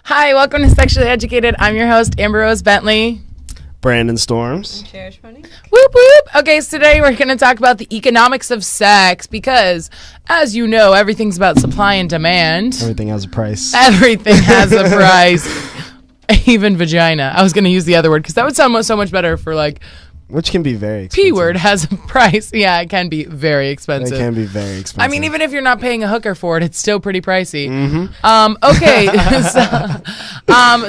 Hi, welcome to Sexually Educated. I'm your host, Amber Rose Bentley. Brandon Storms. Cherish money. Whoop whoop. Okay, so today we're going to talk about the economics of sex because, as you know, everything's about supply and demand. Everything has a price. Everything has a price. Even vagina. I was going to use the other word because that would sound so much better for like... Which can be very expensive. P word has a price. Yeah, it can be very expensive. It can be very expensive. I mean, even if you're not paying a hooker for it, it's still pretty pricey. Mm-hmm. Okay.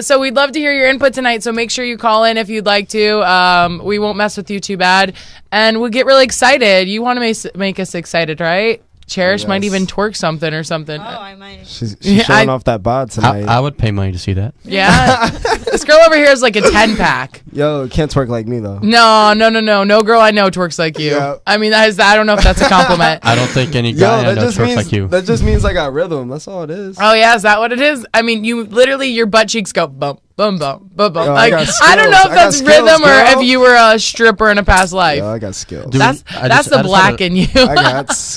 So we'd love to hear your input tonight. So make sure you call in if you'd like to. We won't mess with you too bad. And we'll get really excited. You want to make us excited, right? Cherish Yes. might even twerk something or something. Oh, I might. She's showing off that bod tonight. I would pay money to see that. Yeah. This girl over here is like a 10-pack. Yo, it can't twerk like me, though. No. No girl I know twerks like you. Yeah. I mean, I don't know if that's a compliment. I don't think any guy I know twerks like you. That just means I got rhythm. That's all it is. Oh, yeah. Is that what it is? I mean, you literally, your butt cheeks go bump, bum, bum, bum, bum. Yo, Like, I got I don't know if skills. that's I got skills, rhythm or girl. if you were a stripper in a past life. Yo, I got skills. Dude, That's I that's just- the I just black had a- in you. I got skills.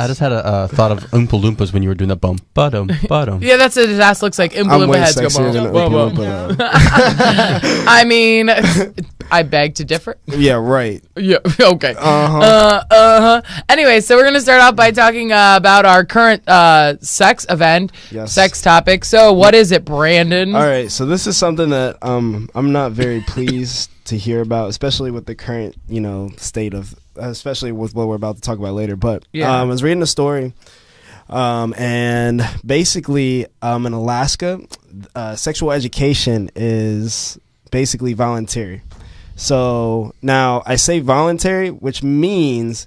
I just had a thought of Oompa Loompas when you were doing that bum, bottom. Yeah, that's what his ass looks like. I'm Oompa way Loompa heads go sexier than bum, bum, Oompa bum. Loompa, though. I mean, I beg to differ. Yeah, right. Yeah, okay. Uh-huh. Anyway, so we're going to start off by talking about our current sex event, Yes. sex topic. So what is it, Brandon? All right, so this is something that I'm not very pleased to hear about, especially with the current, state of, especially with what we're about to talk about later. But Yeah. I was reading a story, and basically, in Alaska, sexual education is basically voluntary. So now I say voluntary, which means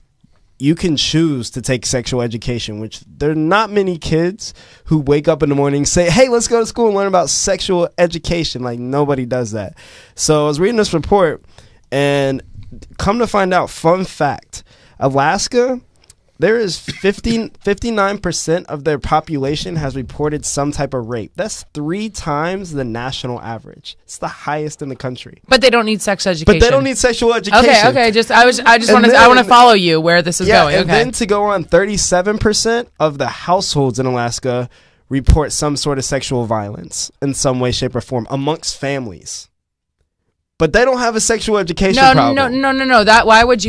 you can choose to take sexual education, which there are not many kids who wake up in the morning and say, hey, let's go to school and learn about sexual education. Like, nobody does that. So I was reading this report, and come to find out, fun fact, Alaska, there is 59% of their population has reported some type of rape. That's 3 times the national average. It's the highest in the country. But they don't need sex education. But they don't need sexual education. Okay. I want to follow you where this is going. And Okay. then to go on, 37% of the households in Alaska report some sort of sexual violence in some way, shape, or form amongst families. But they don't have a sexual education problem. No. Why would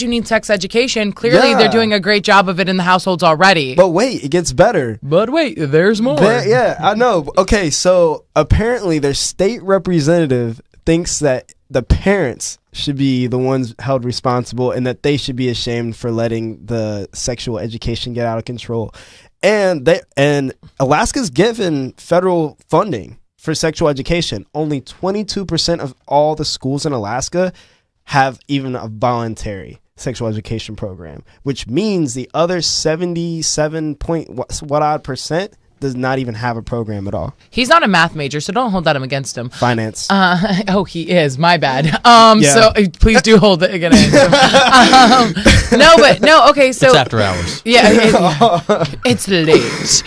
you need sex education? Clearly, Yeah. they're doing a great job of it in the households already. But wait, it gets better. But wait, there's more. Yeah, I know. Okay, so apparently their state representative thinks that the parents should be the ones held responsible and that they should be ashamed for letting the sexual education get out of control. And Alaska's given federal funding for sexual education. Only 22% of all the schools in Alaska have even a voluntary sexual education program, which means the other 77 point what odd percent does not even have a program at all. He's not a math major, so don't hold that against him. Finance. He is. My bad. Yeah. So please do hold it against him. Okay. So It's after hours. Yeah, it's late.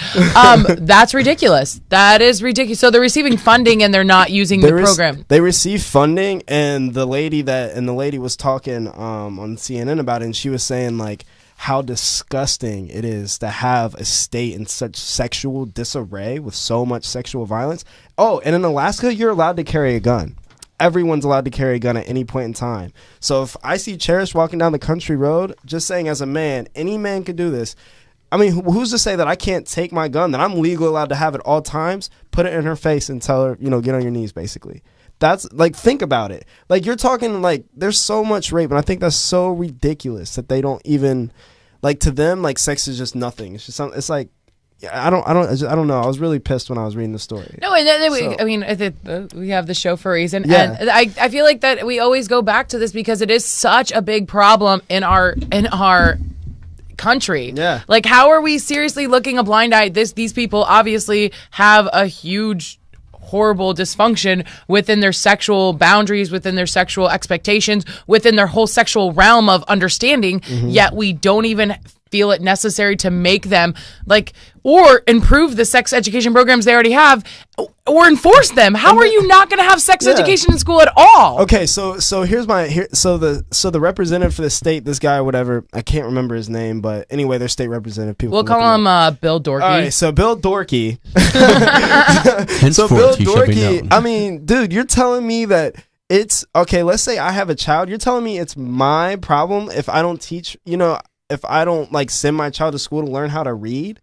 That's ridiculous. That is ridiculous. So they're receiving funding and they're not using the program. They receive funding, and the lady was talking on CNN about it, and she was saying like how disgusting it is to have a state in such sexual disarray with so much sexual violence. Oh, and in Alaska, you're allowed to carry a gun. Everyone's allowed to carry a gun at any point in time. So if I see Cherish walking down the country road, just saying as a man, any man could do this. I mean, who's to say that I can't take my gun, that I'm legally allowed to have at all times, put it in her face and tell her, get on your knees, basically. That's, like, think about it. Like, you're talking, like, there's so much rape, and I think that's so ridiculous that they don't even, like, to them, like, sex is just nothing. It's just something, it's like, I don't know. I was really pissed when I was reading the story. No, and then we have the show for a reason. Yeah. And I feel like that we always go back to this because it is such a big problem in our country. Yeah. Like, how are we seriously looking a blind eye? These people obviously have a huge, horrible dysfunction within their sexual boundaries, within their sexual expectations, within their whole sexual realm of understanding. Yet we don't even feel it necessary to make them like, or improve the sex education programs they already have, or enforce them. How are you not going to have sex education in school at all? Okay, so here's so the representative for the state, this guy, whatever, I can't remember his name, but anyway, their state representative. People We'll call him Bill Dorky. All right, so Bill Dorky. So Henceforth, Bill he shall be Dorky. known. I mean, dude, you're telling me that it's okay. Let's say I have a child. You're telling me it's my problem if I don't teach. If I don't like send my child to school to learn how to read.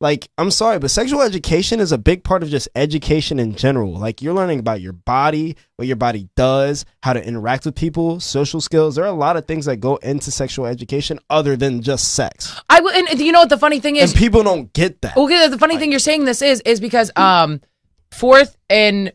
Like, I'm sorry, but sexual education is a big part of just education in general. Like, you're learning about your body, what your body does, how to interact with people, social skills. There are a lot of things that go into sexual education other than just sex. And you know what the funny thing is? And people don't get that. Okay, the funny thing you're saying this is because fourth and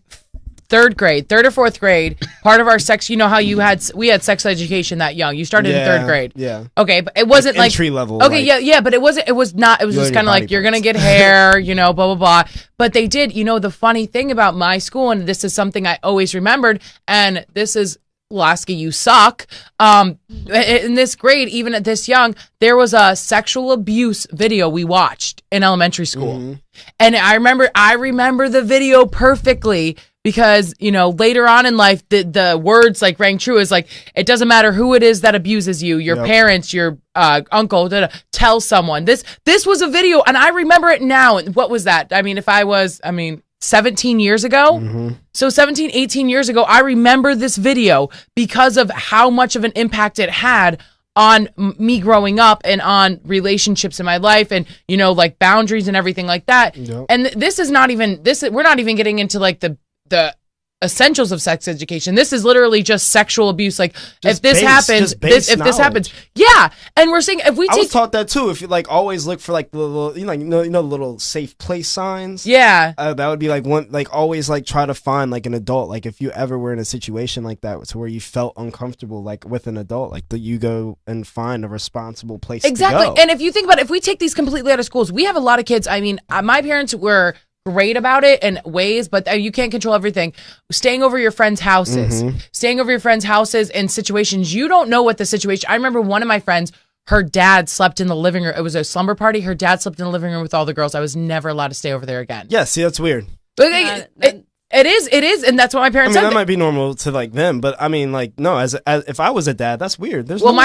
third or fourth grade, part of our sex, you know how we had sex education that young. You started in third grade. Yeah. Okay, but it wasn't like entry level. Okay, yeah, but it was just kind of like you're gonna get hair, blah blah blah. But they did, the funny thing about my school, and this is something I always remembered, and this is Lasky, you suck. In this grade, even at this young, there was a sexual abuse video we watched in elementary school. And I remember the video perfectly because, later on in life, the words like rang true is like, it doesn't matter who it is that abuses you, your parents, your uncle, tell someone. This was a video and I remember it now. And what was that? I mean, 17 years ago. So 17, 18 years ago, I remember this video because of how much of an impact it had on me growing up and on relationships in my life and, like boundaries and everything like that. Yep. And we're not even getting into like the essentials of sex education. This is literally just sexual abuse. Like if this happens, this happens. Yeah. And we're saying if we I was taught that too. If you like always look for like the little, the little safe place signs. Yeah. That would be like one, like always like try to find like an adult. Like if you ever were in a situation like that to where you felt uncomfortable, like with an adult, like that you go and find a responsible place to go. And if you think about it, if we take these completely out of schools, we have a lot of kids. I mean, my parents were great about it in ways, but you can't control everything. Staying over your friends' houses, in situations you don't know what the situation. I remember one of my friends, her dad slept in the living room. It was a slumber party. Her dad slept in the living room with all the girls. I was never allowed to stay over there again. Yeah, see, that's weird. It is, and that's what my parents said. That might be normal to like them, but I mean, like, no, as if I was a dad, that's weird. I told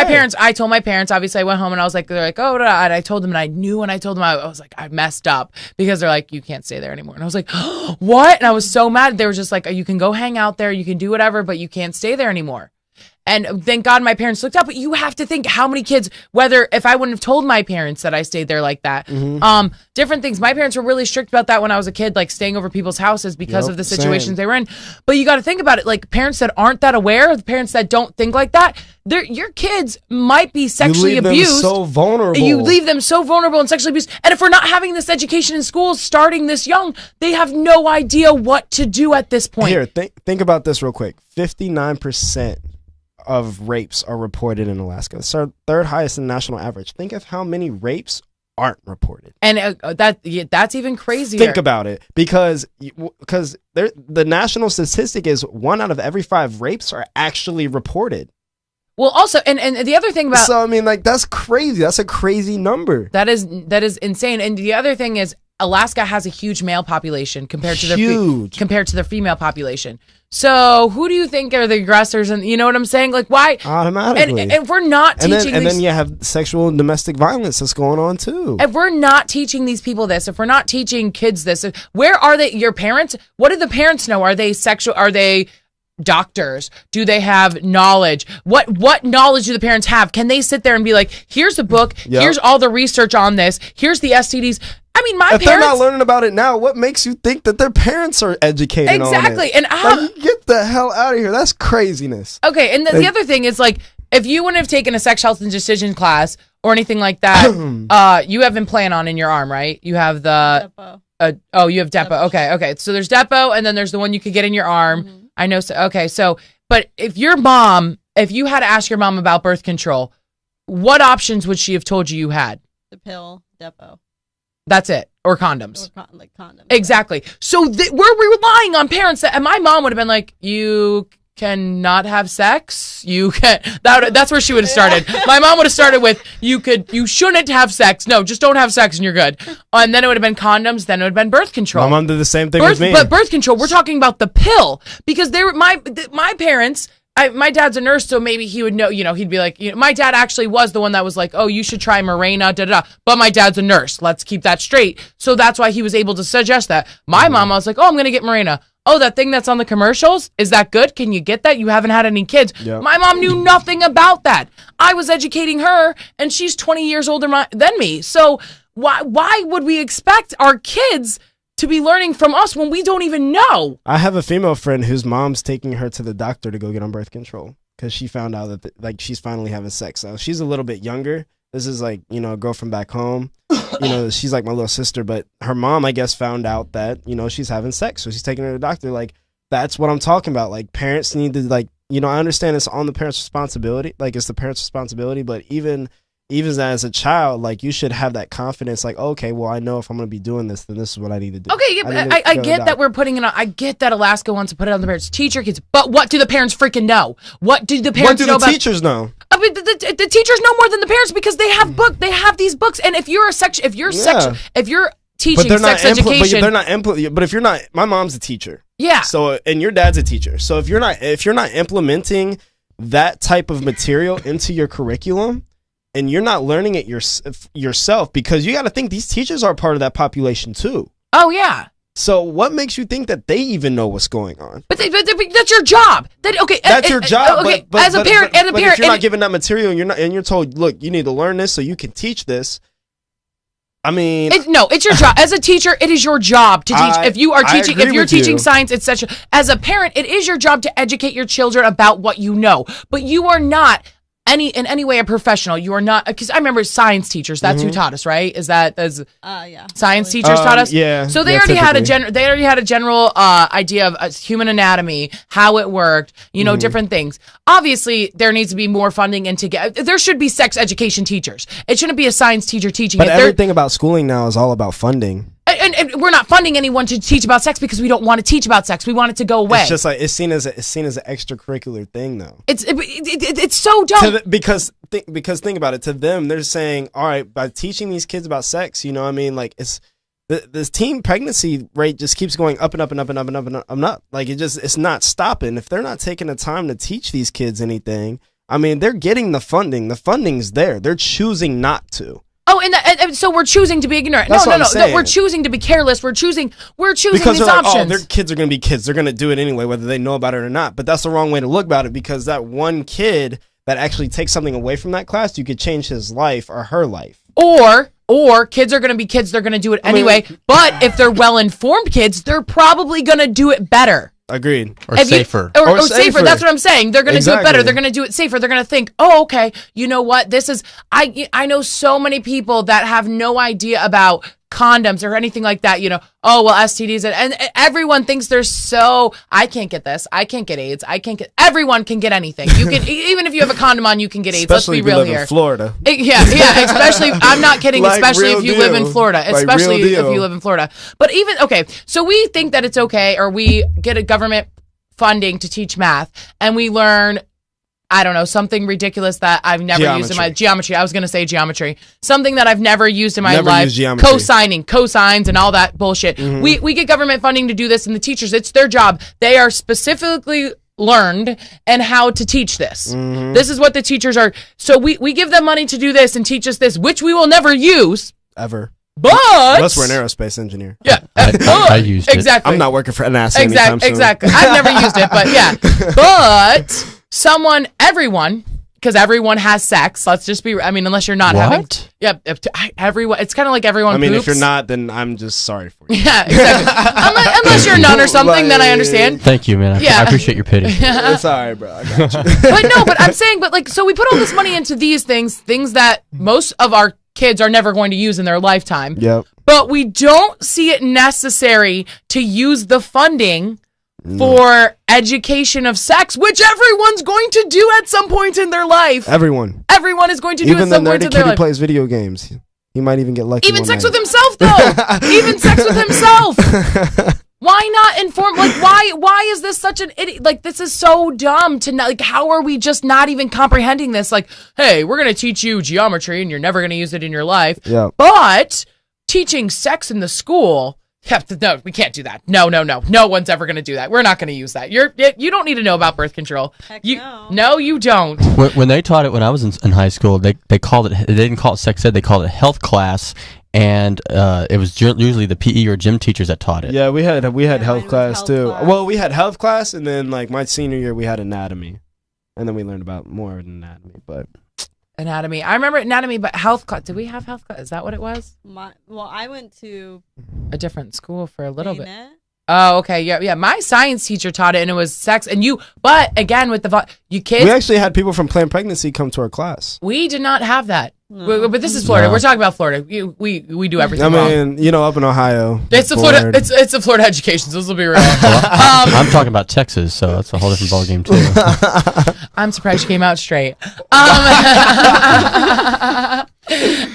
my parents, obviously I went home and I was like, they're like, oh, and I told them, and I knew when I told them, I was like, I messed up because they're like, you can't stay there anymore. And I was like, oh, what? And I was so mad. They were just like, you can go hang out there, you can do whatever, but you can't stay there anymore. And thank God my parents looked up, but you have to think how many kids, whether if I wouldn't have told my parents that I stayed there like that, different things. My parents were really strict about that when I was a kid, like staying over people's houses because of the situations they were in. But you got to think about it, like parents that aren't that aware, the parents that don't think like that, your kids might be sexually abused. You leave them so vulnerable. You leave them so vulnerable and sexually abused. And if we're not having this education in schools starting this young, they have no idea what to do at this point. Here, think about this real quick. 59% of rapes are reported in Alaska. It's our third highest in national average. Think of how many rapes aren't reported. And that's even crazier. Think about it, because the national statistic is 1 out of every 5 rapes are actually reported. Well, also, and the other thing about... So, I mean, like, that's crazy. That's a crazy number. That is insane. And the other thing is, Alaska has a huge male population compared to the female population. So who do you think are the aggressors? And you know what I'm saying? Like, why? Automatically. And if we're not teaching and then you have sexual and domestic violence that's going on too. If we're not teaching these people this, if we're not teaching kids this, where are they? Your parents? What do the parents know? Are they sexual? Are they doctors? Do they have knowledge? What knowledge do the parents have? Can they sit there and be like, here's a book, here's all the research on this, here's the STDs? I mean, if they're not learning about it now, what makes you think that their parents are educated on it? Exactly. And get the hell out of here. That's craziness. Okay, and the other thing is, like, if you wouldn't have taken a sex, health, and decision class or anything like that, you have implant on in your arm, right? You have the Depo. You have Depo. Okay. So there's Depo, and then there's the one you could get in your arm. Mm-hmm. I know. So, okay. So, but if you had to ask your mom about birth control, what options would she have told you had? The pill, Depo. That's it. Or condoms. Like condoms. Exactly. So we're relying on parents and my mom would have been like, you cannot have sex. You can that's where she would have started. My mom would have started with you shouldn't have sex. No, just don't have sex and you're good. And then it would have been condoms, then it would have been birth control. My mom did the same thing with me. But birth control, we're talking about the pill, because they were my parents. My dad's a nurse, so maybe he would know, he'd be like, my dad actually was the one that was like, oh, you should try Mirena, but my dad's a nurse. Let's keep that straight. So that's why he was able to suggest that. My mom, I was like, oh, I'm going to get Mirena. Oh, that thing that's on the commercials, is that good? Can you get that? You haven't had any kids. Yep. My mom knew nothing about that. I was educating her, and she's 20 years older than me. So why would we expect our kids to be learning from us when we don't even know? I have a female friend whose mom's taking her to the doctor to go get on birth control because she found out that she's finally having sex. So she's a little bit younger. This is like, a girl from back home. She's like my little sister, but her mom, I guess, found out that, she's having sex. So she's taking her to the doctor. Like, that's what I'm talking about. Like, parents need to, like, I understand it's on the parents' responsibility. Like, it's the parents' responsibility, but even as a child, like, you should have that confidence, like, okay, well, I know if I'm going to be doing this, then this is what I need to do. Okay, I get that we're putting it on. I get that Alaska wants to put it on the parents. Teach your kids. But what do the parents freaking know? What do the parents know about? What do the teachers know? I mean, the teachers know more than the parents because they have they have these books. And if you're teaching sex education, but if you're not, my mom's a teacher. Yeah. So, and your dad's a teacher. So if you're not implementing that type of material into your curriculum, and you're not learning it yourself, because you got to think these teachers are part of that population too. Oh yeah. So what makes you think that they even know what's going on? But that's your job. That's your job. Okay, as a parent, if you're not given that material, and you're told, look, you need to learn this so you can teach this. I mean, it's your job as a teacher. It is your job to teach. If you are teaching, if you're teaching science, etc. As a parent, it is your job to educate your children about what you know. But you are not in any way a professional. You are not, because I remember science teachers. That's who taught us, right? Yeah. Science teachers taught us. Yeah. So they already had a general idea of human anatomy, how it worked, different things. Obviously, there needs to be more funding there should be sex education teachers. It shouldn't be a science teacher teaching but it. Everything about schooling now is all about funding. And we're not funding anyone to teach about sex because we don't want to teach about sex. We want it to go away. It's just like it's seen as an extracurricular thing, though. It's so dumb. Because think about it. To them, they're saying, all right, by teaching these kids about sex, like it's this teen pregnancy rate just keeps going up and up and up and up and up and up and up. Like it's not stopping. If they're not taking the time to teach these kids anything, I mean, they're getting the funding. The funding's there. They're choosing not to. Oh, and so we're choosing to be ignorant. No, we're choosing to be careless. We're choosing because these options. Their kids are going to be kids. They're going to do it anyway, whether they know about it or not. But that's the wrong way to look about it, because that one kid that actually takes something away from that class, you could change his life or her life. Or kids are going to be kids. They're going to do it anyway. But if they're well-informed kids, they're probably going to do it better. Agreed. Or safer. Or safer. That's what I'm saying. They're going to do it better. They're going to do it safer. They're going to think, oh, okay, you know what? This is, I know so many people that have no idea about condoms or anything like that, oh, well, STDs, and everyone thinks they're so, I can't get this, I can't get AIDS, everyone can get anything. You can, even if you have a condom on, you can get AIDS. Especially Let's be real here. In Florida. Yeah, especially, I'm not kidding, especially if you live in Florida, especially if you live in Florida. But even, okay, so we think that it's okay, or we get a government funding to teach math, and we learn, I don't know, something ridiculous that I've never used in my geometry. I was going to say geometry. Something that I've never used in my life. Cosines and all that bullshit. Mm-hmm. We get government funding to do this, and the teachers, it's their job. They are specifically learned and how to teach this. Mm-hmm. This is what the teachers are. So we give them money to do this and teach us this, which we will never use. Ever. But unless we're an aerospace engineer. Yeah. I used it. Exactly. I'm not working for NASA anytime soon. Exactly. I've never used it, but yeah. But everyone, because everyone has sex. Let's just be, unless you're not having. Yeah, everyone. It's kind of like everyone poops. If you're not, then I'm just sorry for you. Yeah, exactly. Unless you're a nun or something, then I understand. Thank you, man. I appreciate your pity. It's all right, bro. I got you. But I'm saying, so we put all this money into these things that most of our kids are never going to use in their lifetime. Yep. But we don't see it necessary to use the funding for education of sex, which everyone's going to do at some point in their life. Everyone is going to do at some point in their life. Even the nerdy kid who plays video games, he might even get lucky. Even sex with himself, though. Even sex with himself. Why why not inform? Like, why is this such an idiot? Like, this is so dumb to not, like, how are we just not even comprehending this? Like, hey, we're going to teach you geometry and you're never going to use it in your life. Yeah. But teaching sex in the school, no, we can't do that. No. No one's ever going to do that. We're not going to use that. You don't need to know about birth control. Heck no, you don't. When they taught it when I was in high school, they called it. They didn't call it sex ed. They called it health class, and it was usually the PE or gym teachers that taught it. Yeah, we had health class health too. class. Well, we had health class, and then like my senior year we had anatomy, and then we learned about more anatomy. But Anatomy. I remember anatomy, but health class. Did we have health class? Is that what it was? I went to A different school for a little bit. Dana. Oh, okay. Yeah. My science teacher taught it, and it was sex. And but again, with you kids, we actually had people from Planned Pregnancy come to our class. we did not have that. No. But this is Florida. No. We're talking about Florida. We do everything I wrong. mean, up in Ohio. It's the bored. Florida. It's the Florida education. So this will be real. I'm talking about Texas, so that's a whole different ballgame too. I'm surprised you came out straight.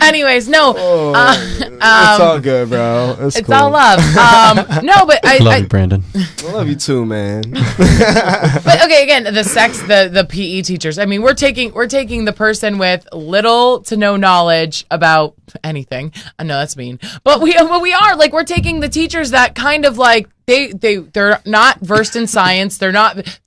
Anyways, no. It's all good, bro. It's It's cool. all love. No, but Love you, Brandon. I love you too, man. But okay, again, the PE teachers. I mean, we're taking the person with little to no knowledge about anything. I know that's mean, but we are like, we're taking the teachers that kind of like they're not versed in science. They're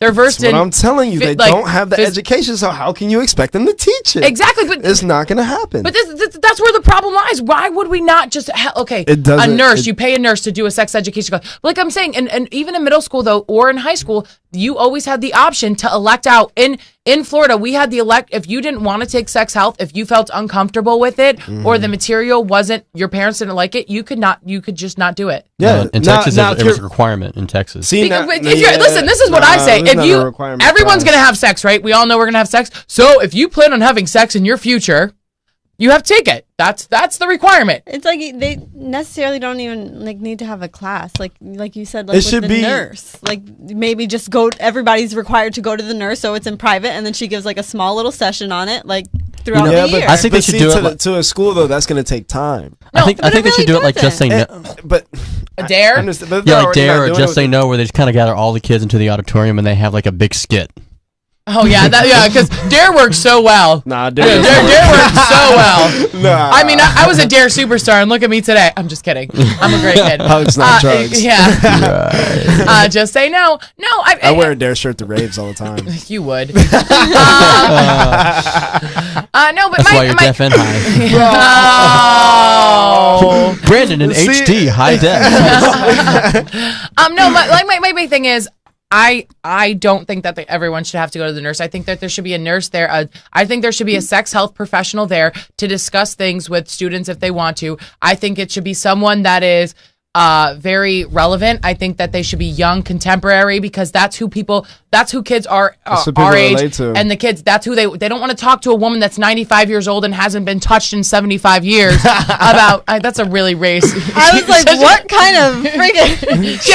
versed in. What I'm telling you, they don't have the education, so how can you expect them to teach it? Exactly, but it's not going to happen. But that's where the problem lies. Why would we not just a nurse? You pay a nurse to do a sex education class. Like I'm saying, and even in middle school though, or in high school, you always had the option to elect out. In Florida, we had the if you didn't want to take sex health, if you felt uncomfortable with it, or the material wasn't, your parents didn't like it, you could just not do it. Yeah, in Texas, it was a requirement in Texas. See, listen, this is what I say. If everyone's gonna have sex, right? We all know we're gonna have sex. So if you plan on having sex in your future, you have to take it. That's the requirement. It's like they necessarily don't even need to have a class. Like you said, with the nurse. Like maybe just everybody's required to go to the nurse, so it's in private, and then she gives a small little session on it, throughout the year. I think they should do it to a school though. That's going to take time. I think they should do it just say no. But a dare, dare or just say no, where they just kind of gather all the kids into the auditorium and they have a big skit. Oh yeah, because Dare works so well. Nah, Dare works so well. Nah. I mean, I was a Dare superstar, and look at me today. I'm just kidding. I'm a great kid. Hugs, not drugs. Yeah. Right. Just say no. No, I wear a Dare shirt to raves all the time. You would. No, but that's why you're deaf and high. Oh. Brandon in HD high def. No, my big thing is, I don't think that everyone should have to go to the nurse. I think that there should be a nurse there. I think there should be a sex health professional there to discuss things with students if they want to. I think it should be someone that is very relevant. I think that they should be young, contemporary, because that's who kids are our age, and the kids, that's who they don't want to talk to a woman that's 95 years old and hasn't been touched in 75 years about. That's a really race. I was like, what kind of friggin'? She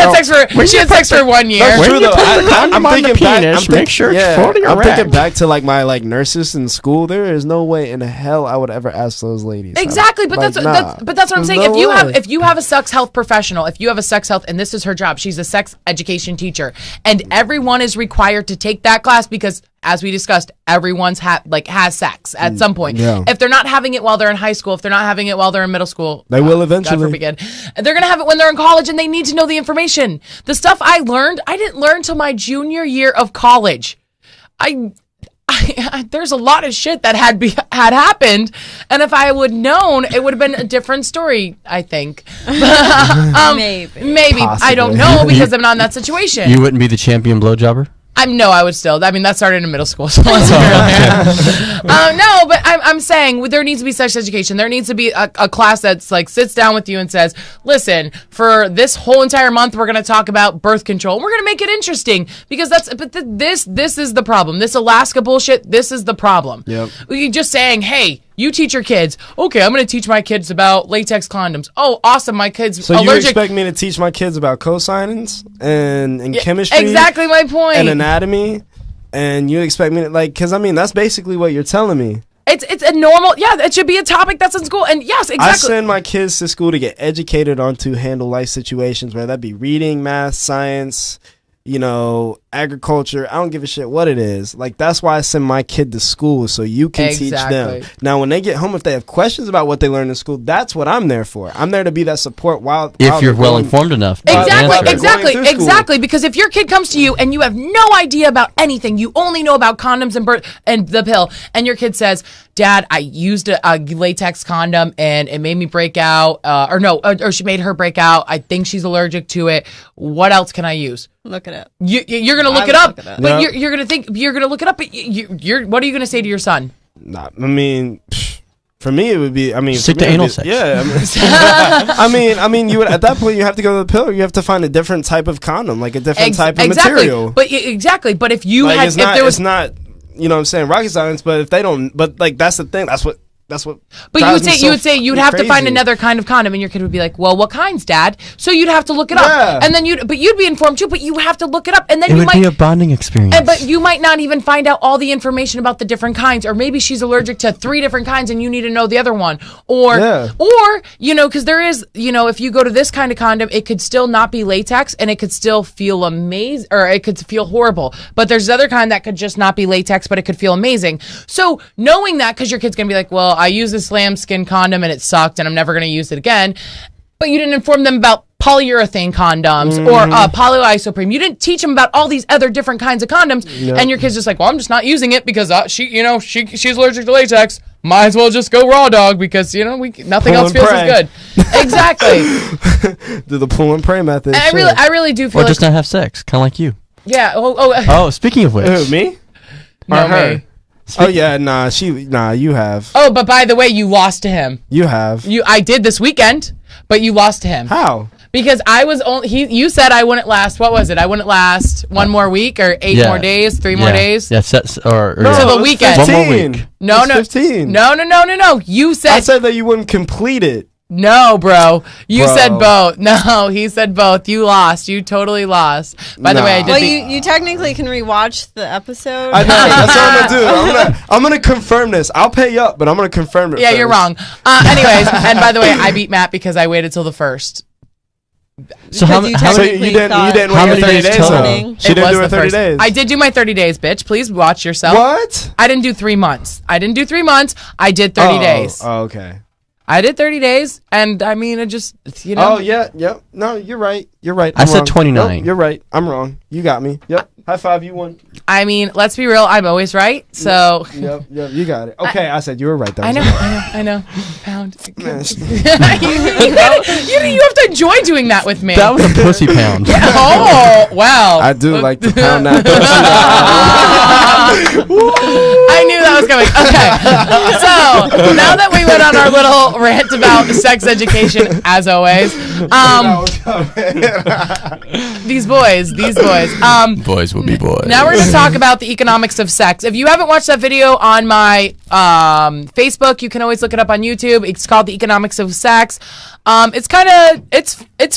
had sex for 1 year. That's true though. I'm thinking back. Make sure it's floating around. I'm thinking back to my nurses in school. There is no way in hell I would ever ask those ladies. Exactly, but that's what I'm saying. If you have a sex health professional, if you have a sex health, and this is her job, she's a sex education teacher, and everyone is required to take that class because, as we discussed, everyone's has sex at some point. Yeah. If they're not having it while they're in high school, if they're not having it while they're in middle school, they will eventually. God forbid. They're gonna have it when they're in college, and they need to know the information. The stuff I didn't learn till my junior year of college. There's a lot of shit that had happened, and if I would known, it would have been a different story, I think. Maybe. Possibly. I don't know, because I'm not in that situation. You wouldn't be the champion blowjobber? I would still. I mean, that started in middle school. So let's be real. No, but I'm saying there needs to be sex education. There needs to be a class that's sits down with you and says, listen, for this whole entire month, we're going to talk about birth control. We're going to make it interesting, because this is the problem. This Alaska bullshit, this is the problem. Yep. You're just saying, hey, you teach your kids. Okay, I'm going to teach my kids about latex condoms. Oh, awesome, my kids so allergic. You expect me to teach my kids about cosine's and chemistry? Exactly my point. And anatomy? And you expect me to, because, that's basically what you're telling me. It's a normal. Yeah, it should be a topic that's in school. And yes, exactly. I send my kids to school to get educated on to handle life situations, whether that be reading, math, science, agriculture. I don't give a shit what it is. Like, that's why I send my kid to school, so you can teach them. Now, when they get home, if they have questions about what they learned in school, that's what I'm there for. I'm there to be that support while you're well informed enough. Exactly. Because if your kid comes to you and you have no idea about anything, you only know about condoms and birth and the pill, and your kid says, "Dad, I used a latex condom and it made me break out," or she made her break out. I think she's allergic to it. What else can I use? Look it up. You're gonna look it up, but you're gonna think you're gonna look it up. But you're what are you gonna say to your son? Nah, I mean, for me it would be. I mean, stick to anal sex. Yeah, I mean, you would, at that point you have to go to the pill. You have to find a different type of condom, like a different type of material. But But if you had, it's not, you know what I'm saying, rocket science. But if they don't, but like that's the thing. That's what. But you would say you'd have to find another kind of condom, and your kid would be like, "Well, what kinds, Dad?" So you'd have to look it up, and then you'd be informed too. But you have to look it up, and then it would be a bonding experience. But you might not even find out all the information about the different kinds, or maybe she's allergic to 3 different kinds, and you need to know the other one, or because there is, if you go to this kind of condom, it could still not be latex, and it could still feel amazing, or it could feel horrible. But there's other kind that could just not be latex, but it could feel amazing. So knowing that, because your kid's gonna be like, "Well, I use this lambskin condom and it sucked and I'm never going to use it again," but you didn't inform them about polyurethane condoms or polyisoprene. You didn't teach them about all these other different kinds of condoms, and your kid's just like, "Well, I'm just not using it because she's allergic to latex. Might as well just go raw dog because nothing else feels as good." Exactly. Do the pull and pray method. And I really do feel or just not have sex, kind of like you. Yeah. Oh, speaking of which, who, me? No, or her? me. You have. Oh, but by the way, you lost to him. You have. I did this weekend, but you lost to him. How? Because I was only you said I wouldn't last. What was it? I wouldn't last 1 more week or 8 more days, 3 more days. Yeah, to the weekend. 15. 1 more week. No. 15. No. You said I said that you wouldn't complete it. No, bro. You said both. No, he said both. You lost. You totally lost. By the way, I did. Well, you technically can rewatch the episode. I know. That's what I'm gonna do. I'm gonna confirm this. I'll pay you up, but I'm gonna confirm it. Yeah, first. you're wrong. Anyways, and by the way, I beat Matt because I waited till the first. So how many? You didn't wait 30 days. She didn't do her 30 days. I did do my 30 days, bitch. Please watch yourself. What? I didn't do 3 months. I did 30 days. Oh, okay. I did 30 days, and I mean, it just, Oh, yeah, yep. No, you're right. I said 29. Nope, you're right. I'm wrong. You got me. Yep. High five, you won. I mean, let's be real. I'm always right, so. Yep, you got it. Okay, I said you were right. I know. Pound. you have to enjoy doing that with me. That was a pussy pound. Yeah. Oh, wow. I do like to pound that I knew that was coming. Okay. So, now that we went on our little rant about sex education, as always, these boys. Boys will be boys. Now we're going to talk about the economics of sex. If you haven't watched that video on my Facebook, you can always look it up on YouTube. It's called The Economics of Sex. It's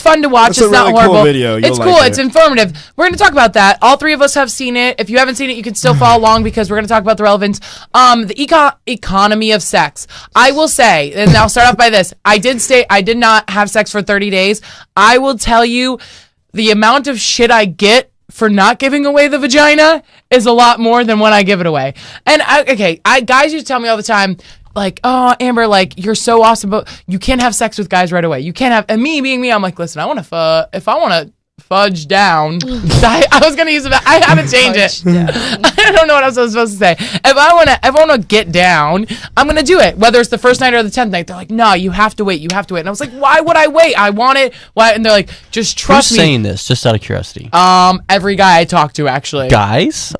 fun to watch. It's not really horrible. Cool video. It's cool. It's informative. We're going to talk about that. All 3 of us have seen it. If you haven't seen it, you can still follow along because we're going to talk about the relevance. The economy of sex. I will say, and I'll start off by this. I did not have sex for 30 days. I will tell you the amount of shit I get for not giving away the vagina is a lot more than when I give it away. And guys used to tell me all the time, like, "Oh, Amber, like, you're so awesome, but you can't have sex with guys right away. You can't have," and me being me, I'm like, "Listen, if I want to fudge down," I was gonna use it. I had to change it. I don't know what I was supposed to say. If I want to get down, I'm gonna do it. Whether it's the first night or the 10th night, they're like, "No, you have to wait. And I was like, "Why would I wait? I want it." Why? And they're like, "Just trust me." Who's saying this? Just out of curiosity. Every guy I talk to, actually. Guys.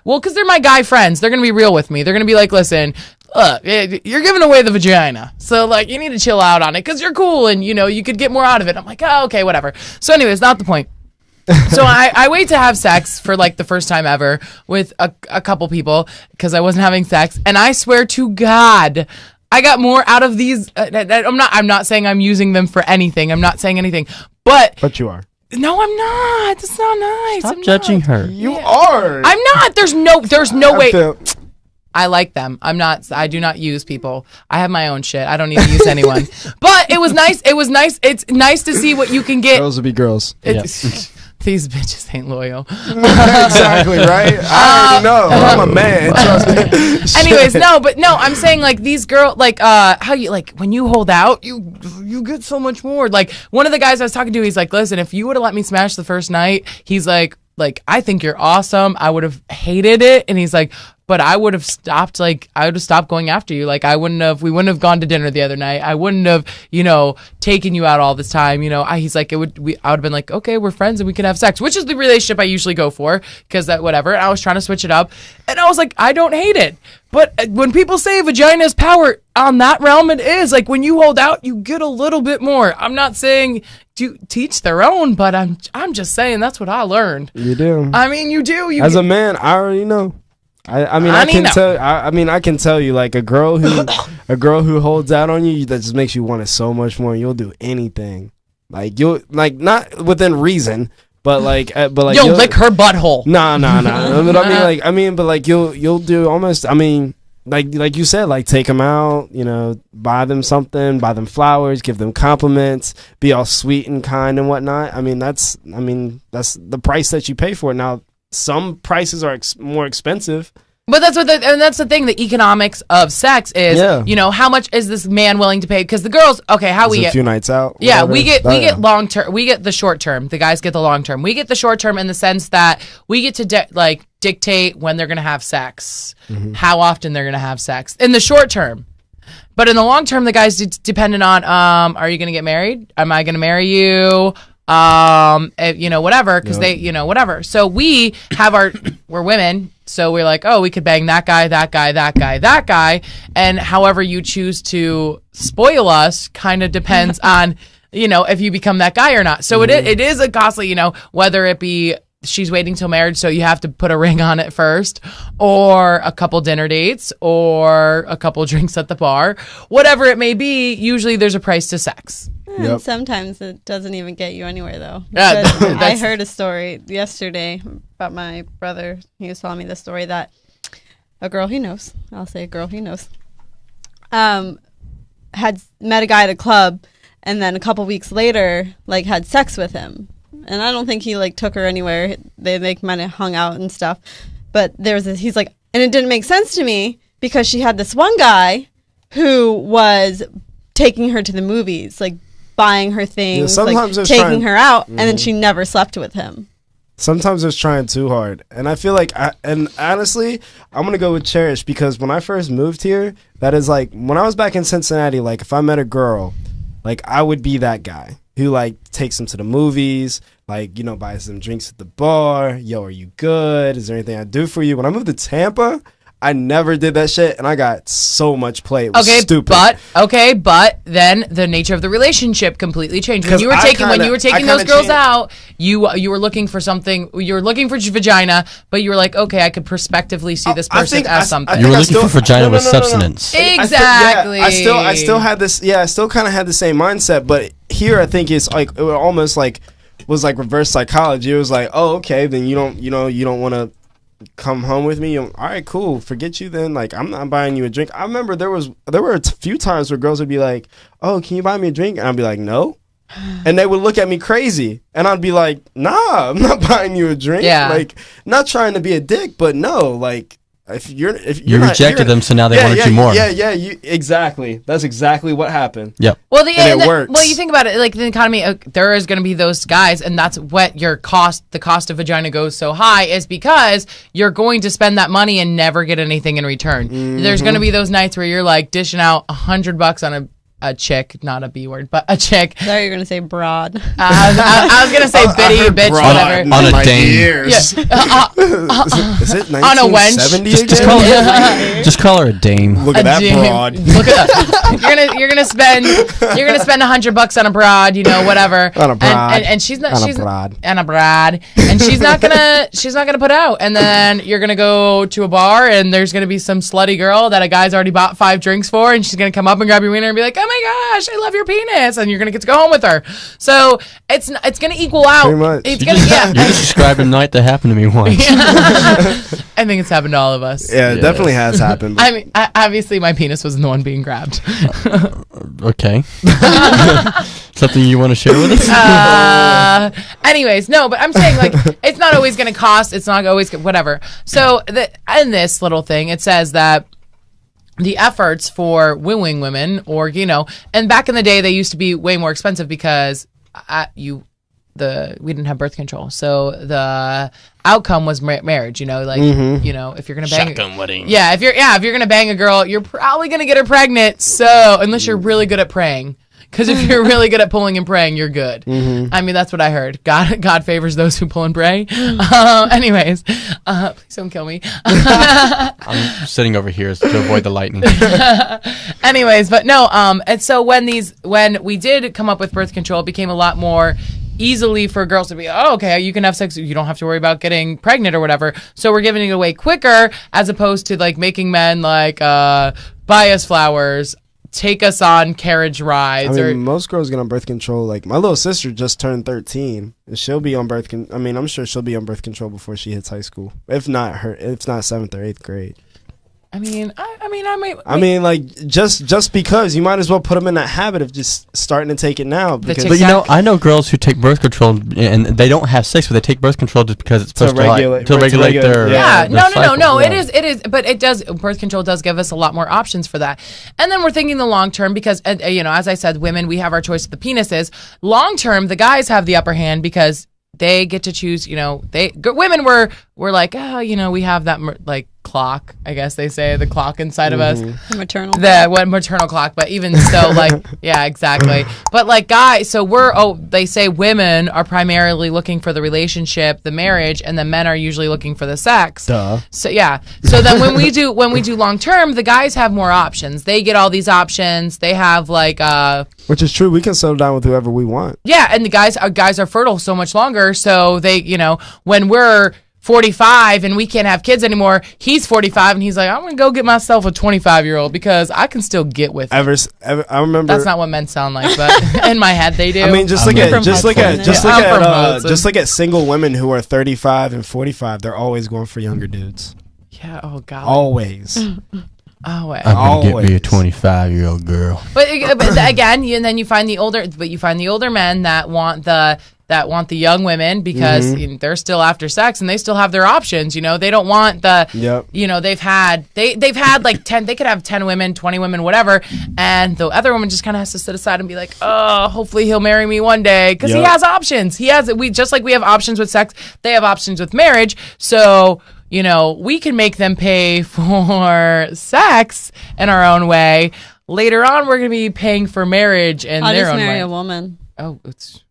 Well, because they're my guy friends. They're gonna be real with me. They're gonna be like, "Listen, look, you're giving away the vagina, so like you need to chill out on it because you're cool and you could get more out of it." I'm like, "Oh, okay, whatever." So anyways, not the point. So I wait to have sex for like the first time ever with a couple people because I wasn't having sex, and I swear to God, I got more out of these. I'm not saying I'm using them for anything. I'm not saying anything, but you are. No, I'm not. That's not nice. Stop judging her. You are. I'm not. There's no way. I like them. I do not use people. I have my own shit. I don't need to use anyone. But it was nice. It's nice to see what you can get. Girls will be girls. These bitches ain't loyal. Exactly, right? I already know. I'm a man. Trust me. Anyways, I'm saying like these girls, like how you like when you hold out, you get so much more. Like one of the guys I was talking to, he's like, listen, if you would have let me smash the first night, he's like I think you're awesome. I would have hated it, and he's like, but I would have stopped. Like I would have stopped going after you. Like we wouldn't have gone to dinner the other night. I wouldn't have, taken you out all this time. He's like, I would have been like, okay, we're friends and we can have sex, which is the relationship I usually go for because that whatever. And I was trying to switch it up, and I was like, I don't hate it. But when people say vagina is power on that realm, it is like when you hold out, you get a little bit more. I'm not saying to teach their own, but I'm just saying that's what I learned. You do. I mean, you do. As a man, I already know. I can tell you, like a girl who holds out on you, that just makes you want it so much more. You'll do anything, like you'll like not within reason, but you'll lick her butthole. Nah. But you'll do almost. I mean, like you said, like take them out, buy them something, buy them flowers, give them compliments, be all sweet and kind and whatnot. That's the price that you pay for it. Now, some prices are more expensive. But that's the thing. The economics of sex is, how much is this man willing to pay? Because the girls, a few nights out. Yeah, we get long term. We get the short term. The guys get the long term. We get the short term in the sense that we get to dictate when they're gonna have sex, how often they're gonna have sex in the short term. But in the long term, the guys dependent on, are you gonna get married? Am I gonna marry you? Whatever, because they, whatever. So we have we're women, so we're like, oh, we could bang that guy, that guy, that guy, that guy, and however you choose to spoil us kind of depends on, if you become that guy or not. So it is a costly, whether it be she's waiting till marriage, so you have to put a ring on it first, or a couple dinner dates, or a couple drinks at the bar, whatever it may be. Usually there's a price to sex. And sometimes it doesn't even get you anywhere, though. I heard a story yesterday about my brother. He was telling me the story that a girl he knows, I'll say a girl he knows, had met a guy at a club, and then a couple weeks later, had sex with him. And I don't think he, took her anywhere. They, might have hung out and stuff. But he's like, and it didn't make sense to me because she had this one guy who was taking her to the movies, buying her things, taking her out, and then she never slept with him. Sometimes it's trying too hard. And I feel and honestly, I'm going to go with Cherish because when I first moved here, that is when I was back in Cincinnati, if I met a girl, I would be that guy who takes them to the movies, buys them drinks at the bar. Yo, are you good? Is there anything I do for you? When I moved to Tampa, I never did that shit, and I got so much play. It was stupid. But then the nature of the relationship completely changed. When you were taking those girls out, you were looking for something. You were looking for vagina, but you were like, okay, I could prospectively see this person as something. You were looking for vagina with substance. Exactly. I still had this. Yeah, I still kind of had the same mindset, but here I think it's it almost was reverse psychology. It was oh, okay, then you don't want to come home with me. All right, cool, forget you then. I'm not buying you a drink. I remember there were a few times where girls would be like, oh, can you buy me a drink? And I'd be like, no. And they would look at me crazy, and I'd be like, nah, I'm not buying you a drink. Yeah. Not trying to be a dick, but no, if you rejected them, so now they wanted you more. Exactly. That's exactly what happened. Yep. Well, it works. Well, you think about it, the economy, there is going to be those guys, and that's what the cost of vagina goes so high is because you're going to spend that money and never get anything in return. Mm-hmm. There's going to be those nights where you're dishing out $100 on a chick, not a B word, but a chick. I thought you were going to say broad. I was going to say bitty, bitch, whatever. On a dame. Is it 1970 on a wench? Just call her a dame. Look at that broad. Look at that. You're gonna spend $100 on a broad, whatever. On a broad. And she's not a broad. And a broad. And she's not gonna put out. And then you're gonna go to a bar and there's gonna be some slutty girl that a guy's already bought 5 drinks for, and she's gonna come up and grab your wiener and be like, I'm my gosh, I love your penis, and you're gonna get to go home with her. So it's gonna equal out. Pretty much. It's gonna You're just describing a night that happened to me once. I think it's happened to all of us. Yeah, it definitely has happened. I mean, obviously, my penis wasn't the one being grabbed. Okay. Something you want to share with us? Anyways, no, but I'm saying, like, it's not always going to cost. It's not always whatever. So in this little thing, it says that the efforts for wooing women, or, you know, and back in the day, they used to be way more expensive because we didn't have birth control. So the outcome was marriage, you know, like, you know, if you're going to bang Shotgun wedding. Yeah, if you're going to bang a girl, you're probably going to get her pregnant. So unless you're really good at praying. Because if you're really good at pulling and praying, you're good. I mean, that's what I heard. God favors those who pull and pray. Anyways, please don't kill me. I'm sitting over here to avoid the lightning. Anyways, but no. And so when we did come up with birth control, it became a lot more easily for girls to be, oh, okay, you can have sex, you don't have to worry about getting pregnant or whatever. So we're giving it away quicker, as opposed to like making men like buy us flowers, take us on carriage rides. I mean, most girls get on birth control. Like, my little sister just turned 13, and she'll be on birth I mean, I'm sure she'll be on birth control before she hits high school. If not 7th or 8th grade. I mean, like, just because you might as well put them in that habit of just starting to take it now. Because But you know, I know girls who take birth control and they don't have sex, but they take birth control just because it's supposed to regulate their No. It is, but it does. Birth control does give us a lot more options for that. And then we're thinking the long term because, you know, as I said, women, we have our choice of the penises. Long term, the guys have the upper hand because they get to choose. You know, women were like, oh, you know, we have that like clock, I guess they say, the clock inside of us, maternal clock, but even so, like, yeah, exactly. But like guys, so they say women are primarily looking for the relationship, the marriage, and then men are usually looking for the sex. Duh. So yeah, so then when we do long term, the guys have more options. They get all these options. They have like which is true. We can settle down with whoever we want. Yeah, and the guys are fertile so much longer. So they, you know, when we're 45 and we can't have kids anymore, he's 45 and he's like, I'm gonna go get myself a 25-year-old because I can still get with it. I remember that's not what men sound like, but in my head they do. I mean, just look at single women who are 35 and 45. They're always going for younger dudes. Yeah. Oh God. Always. Always. I'm gonna get me a 25-year-old girl. But again, and then you find the older men that want the young women because they're still after sex and they still have their options. You know, they don't want you know, they've had like 10, they could have 10 women, 20 women, whatever. And the other woman just kind of has to sit aside and be like, oh, hopefully he'll marry me one day. Cause he has options. Just like we have options with sex, they have options with marriage. So, you know, we can make them pay for sex in our own way. Later on, we're going to be paying for marriage in their own way. I'll just marry a woman. Oh, it's...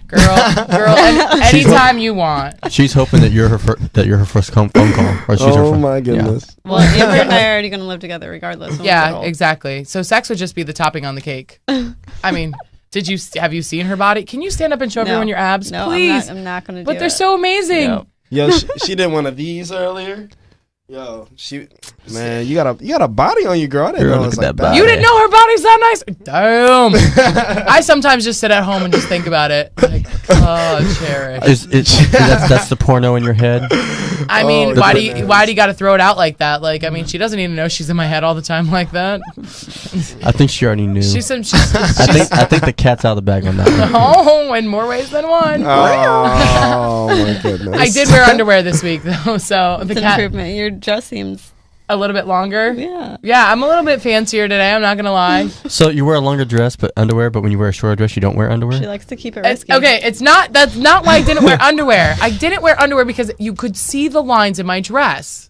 Girl, anytime you want. She's hoping that you're her first phone call. Or she's oh my goodness. Yeah. Well, Amber and I are already going to live together regardless. Yeah, exactly. So sex would just be the topping on the cake. I mean, have you seen her body? Can you stand up and show everyone your abs, please? I'm not going to do But it. they're so amazing. No. Yo, she did one of these earlier. Yo, man, you got a body on you, girl. I didn't know it was like that. You didn't know her body's that nice? Damn. I sometimes just sit at home and just think about it. Like, oh, cherish. That's the porno in your head? I mean, why do you got to throw it out like that? Like, I mean, she doesn't even know she's in my head all the time like that. I think she already knew. I think the cat's out of the bag on that one. Oh, in more ways than one. Oh my goodness. I did wear underwear this week though, so it's an improvement. Your dress seems a little bit longer. Yeah, I'm a little bit fancier today, I'm not gonna lie. So you wear a longer dress but underwear, but when you wear a shorter dress you don't wear underwear? She likes to keep it risky. That's not why I didn't wear underwear. I didn't wear underwear because you could see the lines in my dress.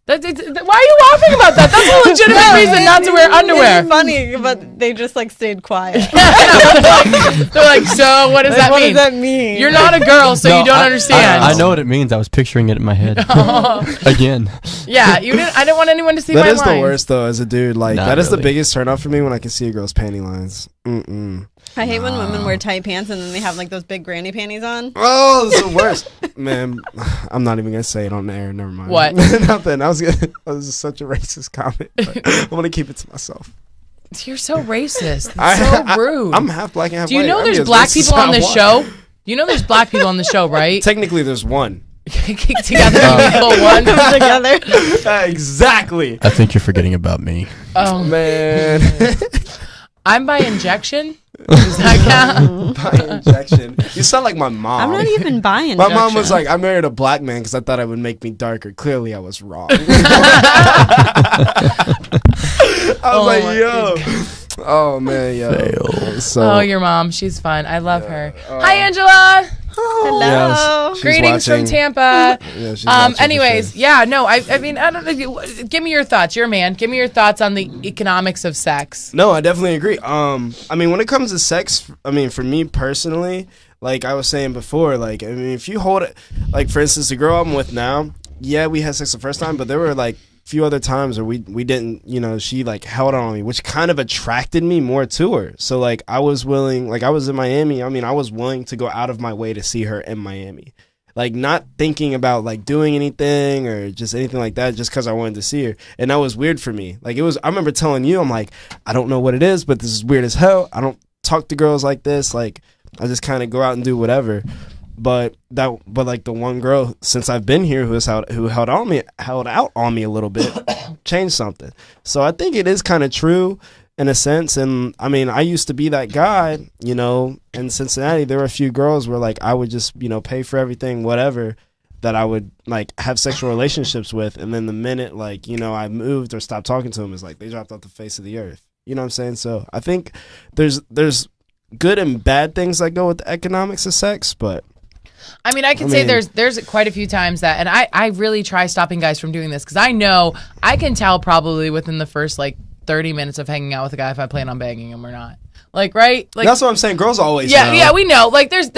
Why are you laughing about that? That's a legitimate reason not to wear underwear. It's funny, but they just like stayed quiet. They're like, so what does that mean? What does that mean? You're not a girl, so you don't understand. I know what it means. I was picturing it in my head. Again. Yeah, I didn't want anyone to see my lines. That is the worst though, as a dude. Like that is the biggest turn off for me when I can see a girl's panty lines. I hate when women wear tight pants and then they have like those big granny panties on. Oh, it's the worst. Man, I'm not even gonna say it on the air. Never mind. What? Nothing. That was such a racist comment. But I want to keep it to myself. You're so racist. It's so rude. I'm half black and half white. Do you know there's black people on this show? You know there's black people on the show, right? Technically, there's one. Together, one together. Exactly. I think you're forgetting about me. Oh man. I'm by injection. Does that count? By injection. You sound like my mom. I'm not even by injection. My mom was like, I married a black man because I thought it would make me darker. Clearly, I was wrong. I was like, yo. Oh, man, yo. So, your mom. She's fun. I love her. Hi, Angela. Hello. Yes, Greetings watching. from Tampa. Yeah, she's watching anyways, for sure. yeah, no, I mean, I don't know. Give me your thoughts. You're a man. Give me your thoughts on the economics of sex. No, I definitely agree. I mean, when it comes to sex, I mean, for me personally, like I was saying before, like, I mean, if you hold it, like, for instance, the girl I'm with now, yeah, we had sex the first time, but there were, like, few other times where we didn't, you know, she like held on me, which kind of attracted me more to her. So like I was willing, like I was in Miami, I mean I was willing to go out of my way to see her in Miami, like not thinking about like doing anything or just anything like that, just because I wanted to see her. And that was weird for me. Like it was, I remember telling you, I'm like, I don't know what it is, but this is weird as hell. I don't talk to girls like this. Like I just kind of go out and do whatever. But like the one girl since I've been here who held out on me a little bit, changed something. So I think it is kind of true in a sense. And I mean, I used to be that guy, you know. In Cincinnati, there were a few girls where like I would just, you know, pay for everything, whatever, that I would like have sexual relationships with. And then the minute like, you know, I moved or stopped talking to them, it's like they dropped off the face of the earth. You know what I'm saying? So I think there's good and bad things that go with the economics of sex, but I mean, I can say there's quite a few times that, and I really try stopping guys from doing this because I know I can tell probably within the first like 30 minutes of hanging out with a guy if I plan on banging him or not. Like, right? Like that's what I'm saying. Girls always know. Yeah, we know. Like there's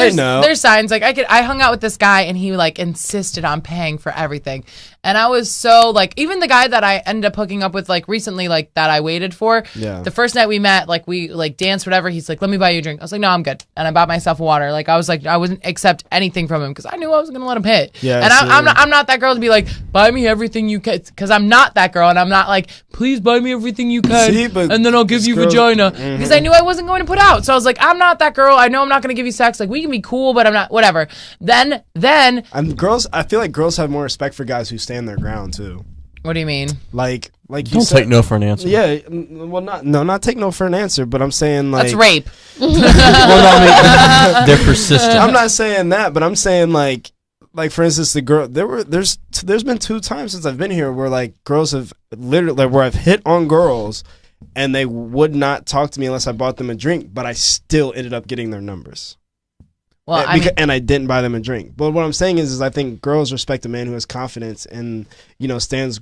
signs. Like I hung out with this guy and he like insisted on paying for everything. And I was so like, even the guy that I ended up hooking up with like recently, like that I waited for. Yeah. The first night we met, like we like danced, whatever. He's like, let me buy you a drink. I was like, no, I'm good. And I bought myself water. Like I was like, I wouldn't accept anything from him because I knew I was gonna let him hit. Yeah. And I'm not that girl to be like, buy me everything you can, because I'm not that girl. And I'm not like, please buy me everything you can, and then I'll give you vagina, because I knew I wasn't going to put out. So I was like, I'm not that girl. I know I'm not going to give you sex. Like we can be cool, but I'm not. Whatever. Then girls. I feel like girls have more respect for guys who stand their ground too. What do you mean? Like you don't said, take no for an answer. Yeah, well, not take no for an answer, but I'm saying like that's rape. Well, they're persistent. I'm not saying that, but I'm saying like for instance, the girl there's been 2 times since I've been here where like girls have literally like where I've hit on girls and they would not talk to me unless I bought them a drink, but I still ended up getting their numbers. Well, and I didn't buy them a drink. But what I'm saying is I think girls respect a man who has confidence and stands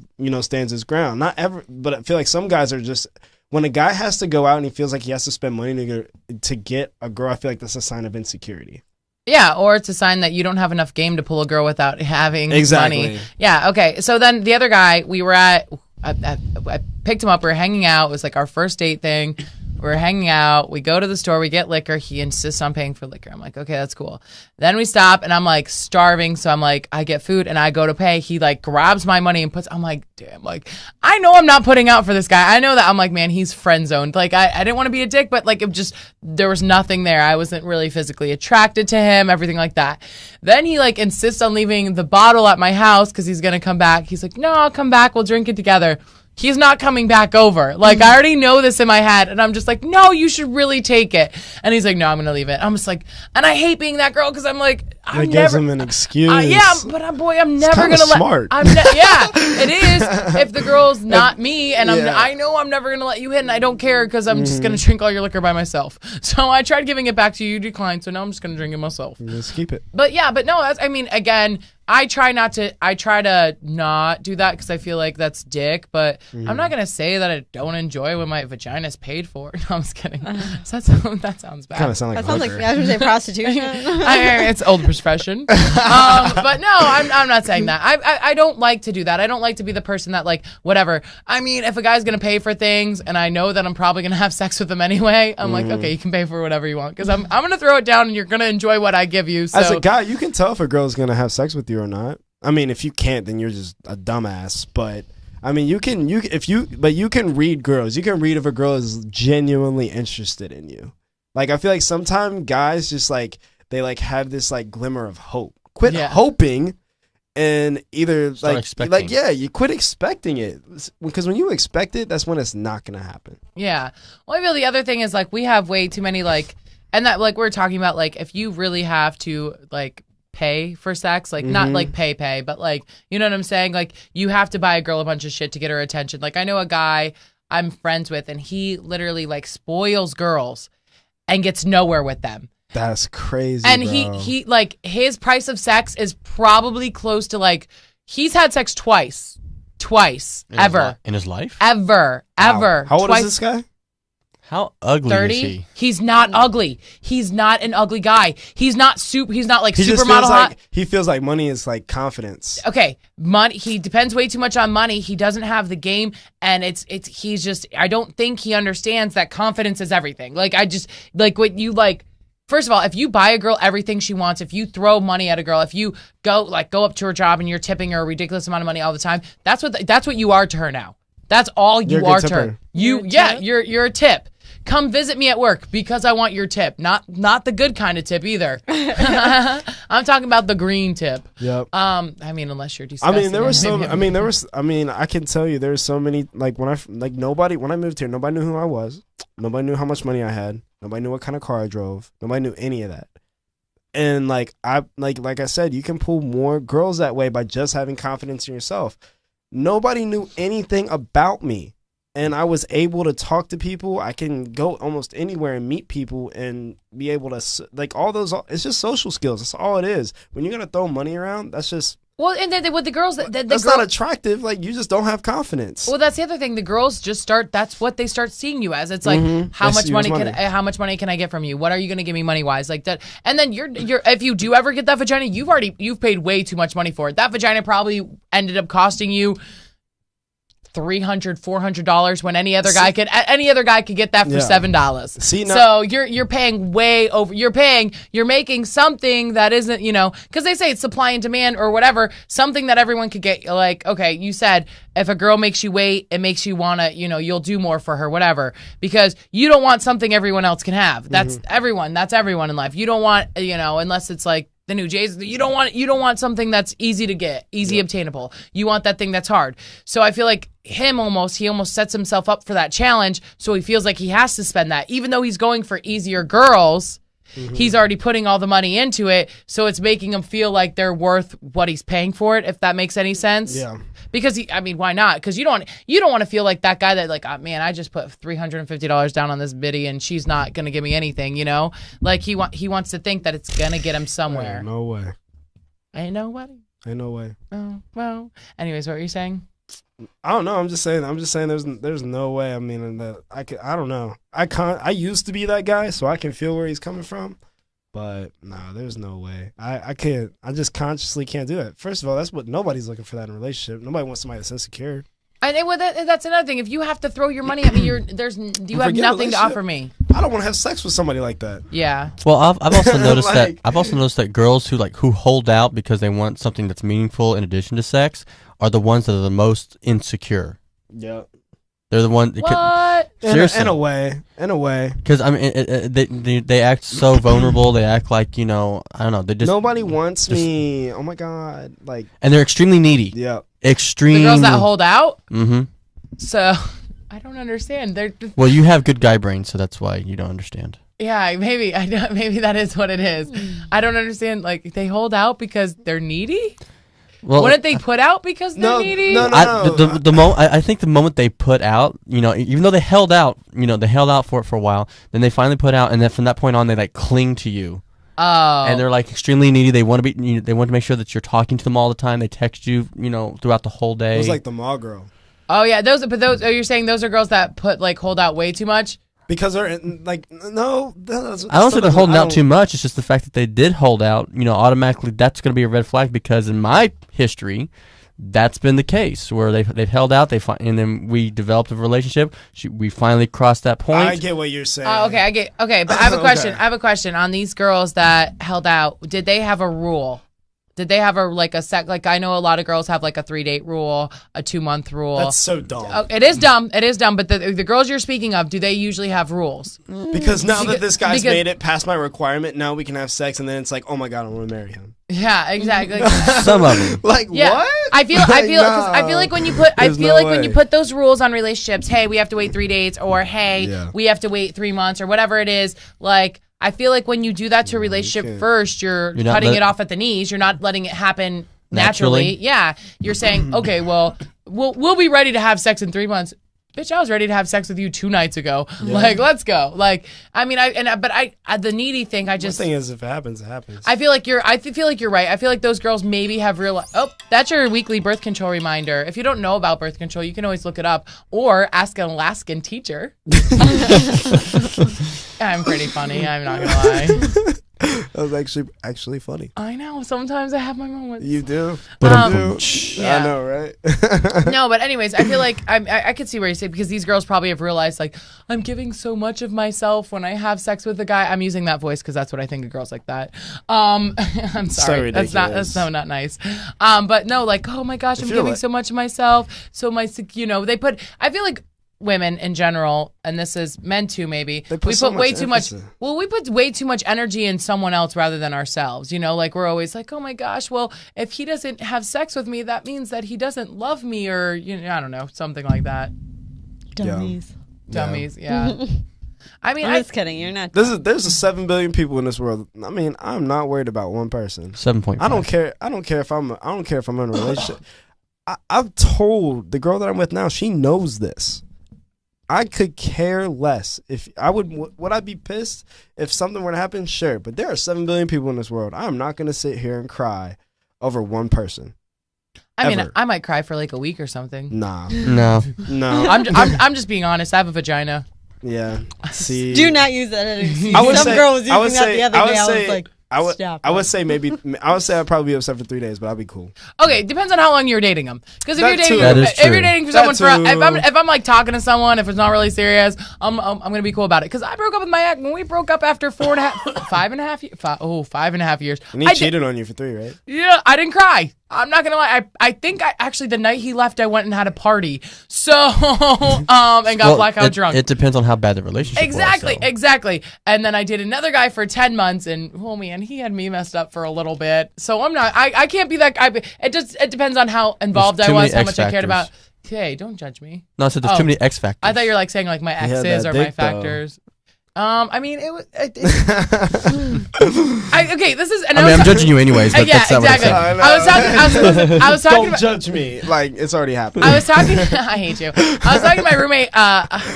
his ground. Not ever, but I feel like some guys are just, when a guy has to go out and he feels like he has to spend money to get a girl, I feel like that's a sign of insecurity. Yeah, or it's a sign that you don't have enough game to pull a girl without having money. Yeah, okay. So then the other guy, we were at, I picked him up. We were hanging out. It was like our first date thing. We're hanging out. We go to the store. We get liquor. He insists on paying for liquor. I'm like, okay, that's cool. Then we stop, and I'm like starving. So I'm like, I get food, and I go to pay. He like grabs my money and puts. I'm like, damn. Like, I know I'm not putting out for this guy. I know that. I'm like, man, he's friend zoned. Like, I didn't want to be a dick, but like, it just there was nothing there. I wasn't really physically attracted to him. Everything like that. Then he like insists on leaving the bottle at my house because he's gonna come back. He's like, no, I'll come back. We'll drink it together. He's not coming back over. Like, I already know this in my head. And I'm just like, no, you should really take it. And he's like, no, I'm going to leave it. I'm just like, and I hate being that girl because I'm like, That gives him an excuse. Yeah, but I'm never going to let. Smart. Yeah, it is. If the girl's not me and I know I'm never going to let you hit and I don't care because I'm just going to drink all your liquor by myself. So I tried giving it back to you. You declined. So now I'm just going to drink it myself. Just keep it. But no, again, I try to not do that because I feel like that's dick, but I'm not going to say that I don't enjoy when my vagina's paid for. No, I'm just kidding. So that sounds bad. Kind of sound like that sounds like I was going to say prostitution. It's old profession. But no, I'm not saying that. I don't like to do that. I don't like to be the person that like, whatever. I mean, if a guy's going to pay for things and I know that I'm probably going to have sex with him anyway, I'm like, okay, you can pay for whatever you want because I'm going to throw it down and you're going to enjoy what I give you. So. As a guy, you can tell if a girl's going to have sex with you or not. I mean, if you can't, then you're just a dumbass. But I mean, you can read girls. You can read if a girl is genuinely interested in you. Like, I feel like sometimes guys just like they like have this like glimmer of hope. Quit hoping, and either you quit expecting it, because when you expect it, that's when it's not gonna happen. Yeah. Well, I feel the other thing is like we have way too many like, and that like we're talking about like if you really have to like pay for sex, like not like pay, but like, you know what I'm saying? Like you have to buy a girl a bunch of shit to get her attention. Like I know a guy I'm friends with, and he literally like spoils girls and gets nowhere with them. That's crazy. And bro. he like his price of sex is probably close to like he's had sex twice ever in his life. Ever. How old is this guy? How ugly 30? is he? He's not ugly. He's not an ugly guy. He's not like supermodel hot. Like, he feels like money is like confidence. Okay, money. He depends way too much on money. He doesn't have the game, and he's just. I don't think he understands that confidence is everything. Like I just like what you like. First of all, if you buy a girl everything she wants, if you throw money at a girl, if you go up to her job and you're tipping her a ridiculous amount of money all the time, that's what you are to her now. That's all you are to her. You're a tip. Come visit me at work because I want your tip. Not the good kind of tip either. I'm talking about the green tip. Yep. I mean, unless you're disgusting. I mean, I can tell you there's so many like when I moved here, nobody knew who I was. Nobody knew how much money I had. Nobody knew what kind of car I drove. Nobody knew any of that. And like I said, you can pull more girls that way by just having confidence in yourself. Nobody knew anything about me. And I was able to talk to people. I can go almost anywhere and meet people and be able to, like, all those, it's just social skills. That's all it is. When you're going to throw money around, that's just. Well, and then with the girls, that's not attractive. Like, you just don't have confidence. Well, that's the other thing. The girls just start, that's what they start seeing you as. It's like, how much money can I get from you? What are you going to give me money-wise? Like that. And then you're if you do ever get that vagina, you've paid way too much money for it. That vagina probably ended up costing you $300, $400 when any other guy could get that for $7. So you're paying way over. You're making something that isn't, because they say it's supply and demand or whatever, something that everyone could get. Like, okay, you said if a girl makes you wait, it makes you wanna, you'll do more for her, whatever, because you don't want something everyone else can have. That's everyone. That's everyone in life. You don't want, unless it's like the new Jays, you don't want something that's easy to get, easy obtainable. You want that thing that's hard. So I feel like he almost sets himself up for that challenge, so he feels like he has to spend that. Even though he's going for easier girls, he's already putting all the money into it, so it's making him feel like they're worth what he's paying for it, if that makes any sense. Yeah. Because why not? Because you don't want to feel like that guy that like, oh, man, I just put $350 down on this biddy and she's not gonna give me anything, Like he wants to think that it's gonna get him somewhere. No way. Ain't no way. Oh well. Anyways, what were you saying? I don't know. I'm just saying. There's no way. I mean, I don't know. I used to be that guy, so I can feel where he's coming from. But nah, there's no way. I can't. I just consciously can't do it. First of all, that's what nobody's looking for that in a relationship. Nobody wants somebody that's insecure. And that's another thing. If you have to throw your money at me, you have nothing to offer me. I don't want to have sex with somebody like that. Yeah. Well, I've also noticed that girls who hold out because they want something that's meaningful in addition to sex are the ones that are the most insecure. Yeah. They're the one. What? Seriously. In a way. Because I mean, they act so vulnerable. They act like I don't know. They just nobody wants me. Oh my god! Like, and they're extremely needy. Yeah. Extreme. The girls that hold out. Mm-hmm. So, I don't understand. Well, you have good guy brain, so that's why you don't understand. Yeah, maybe that is what it is. I don't understand. Like, they hold out because they're needy. Well, wouldn't they put out because they're needy? No. I think the moment they put out, even though they held out, they held out for it for a while, then they finally put out, and then from that point on, they like cling to you. Oh. And they're like extremely needy. They want to be. They want to make sure that you're talking to them all the time. They text you, throughout the whole day. It was like the mall girl. Oh yeah, those. You're saying those are girls that hold out way too much? Because they're like, no. I don't think they're holding out too much. It's just the fact that they did hold out. Automatically that's going to be a red flag, because in my history, that's been the case where they've held out. And then we developed a relationship. We finally crossed that point. I get what you're saying. Okay, but I have a question. I have a question on these girls that held out. Did they have a rule? Did they have like I know a lot of girls have like a 3-date rule, a 2-month rule. That's so dumb. Oh, it is dumb. It is dumb. But the girls you're speaking of, do they usually have rules? Because now that this guy's made it past my requirement, now we can have sex, and then it's like, oh my god, I want to marry him. Yeah, exactly. Some of them. Like what? I feel like when you put those rules on relationships, hey, we have to wait 3 dates, or hey, we have to wait 3 months, or whatever it is, like. I feel like when you do that to a relationship first, you're cutting it off at the knees. You're not letting it happen naturally. Yeah. You're saying, okay, well, we'll be ready to have sex in 3 months. Bitch, I was ready to have sex with you 2 nights ago. Yeah. Like, let's go. Like, I mean, the needy thing, I just. The thing is, if it happens, it happens. I feel like you're right. I feel like those girls maybe have that's your weekly birth control reminder. If you don't know about birth control, you can always look it up or ask an Alaskan teacher. I'm pretty funny. I'm not gonna lie. That was actually funny. I know. Sometimes I have my moments. You do. Yeah. I know, right? No, but anyways, I feel like I could see where you say, because these girls probably have realized, like, I'm giving so much of myself when I have sex with a guy. I'm using that voice because that's what I think of girls like that. I'm sorry. So that's so not nice. But no, like, oh my gosh, I'm giving so much of myself. So I feel like women in general, and this is men too, maybe, we put way too much energy in someone else rather than ourselves. Like, we're always like, oh my gosh, well, if he doesn't have sex with me, that means that he doesn't love me, or I don't know, something like that. Dummies. Yeah. I mean, I'm just kidding. You're not. There's 7 billion people in this world. I mean, I'm not worried about one person. 7.5. I don't care if I'm in a relationship. I've told the girl that I'm with now, she knows this. I could care less. If I would I be pissed if something were to happen? Sure, but there are 7 billion people in this world. I'm not going to sit here and cry over one person. I mean, I might cry for like a week or something. Nah. No. I'm just being honest. I have a vagina. Yeah. See. Do not use that as an excuse. Some girl was using that the other day. I was like, I would say I'd probably be upset for 3 days, but I'd be cool. Okay, depends on how long you're dating them. Because if you're dating someone if I'm like talking to someone, if it's not really serious, I'm gonna be cool about it. Because I broke up with my ex when we broke up after 5.5 years. And he cheated on you for 3, right? Yeah, I didn't cry. I'm not gonna lie. I think actually the night he left, I went and had a party. So and got blackout drunk. It depends on how bad the relationship was. Exactly. And then I did another guy for 10 months, and oh man, he had me messed up for a little bit. So I'm not. I can't be that guy. It depends on how involved I was, how much I cared about. Okay, don't judge me. No, so there's too many X factors. I thought you were like saying like my exes or my factors. I mean, it was. Okay, this is. And I'm judging you anyways. But yeah, exactly. I was talking. Don't judge me. Like, it's already happened. I was talking. I hate you. I was talking to my roommate.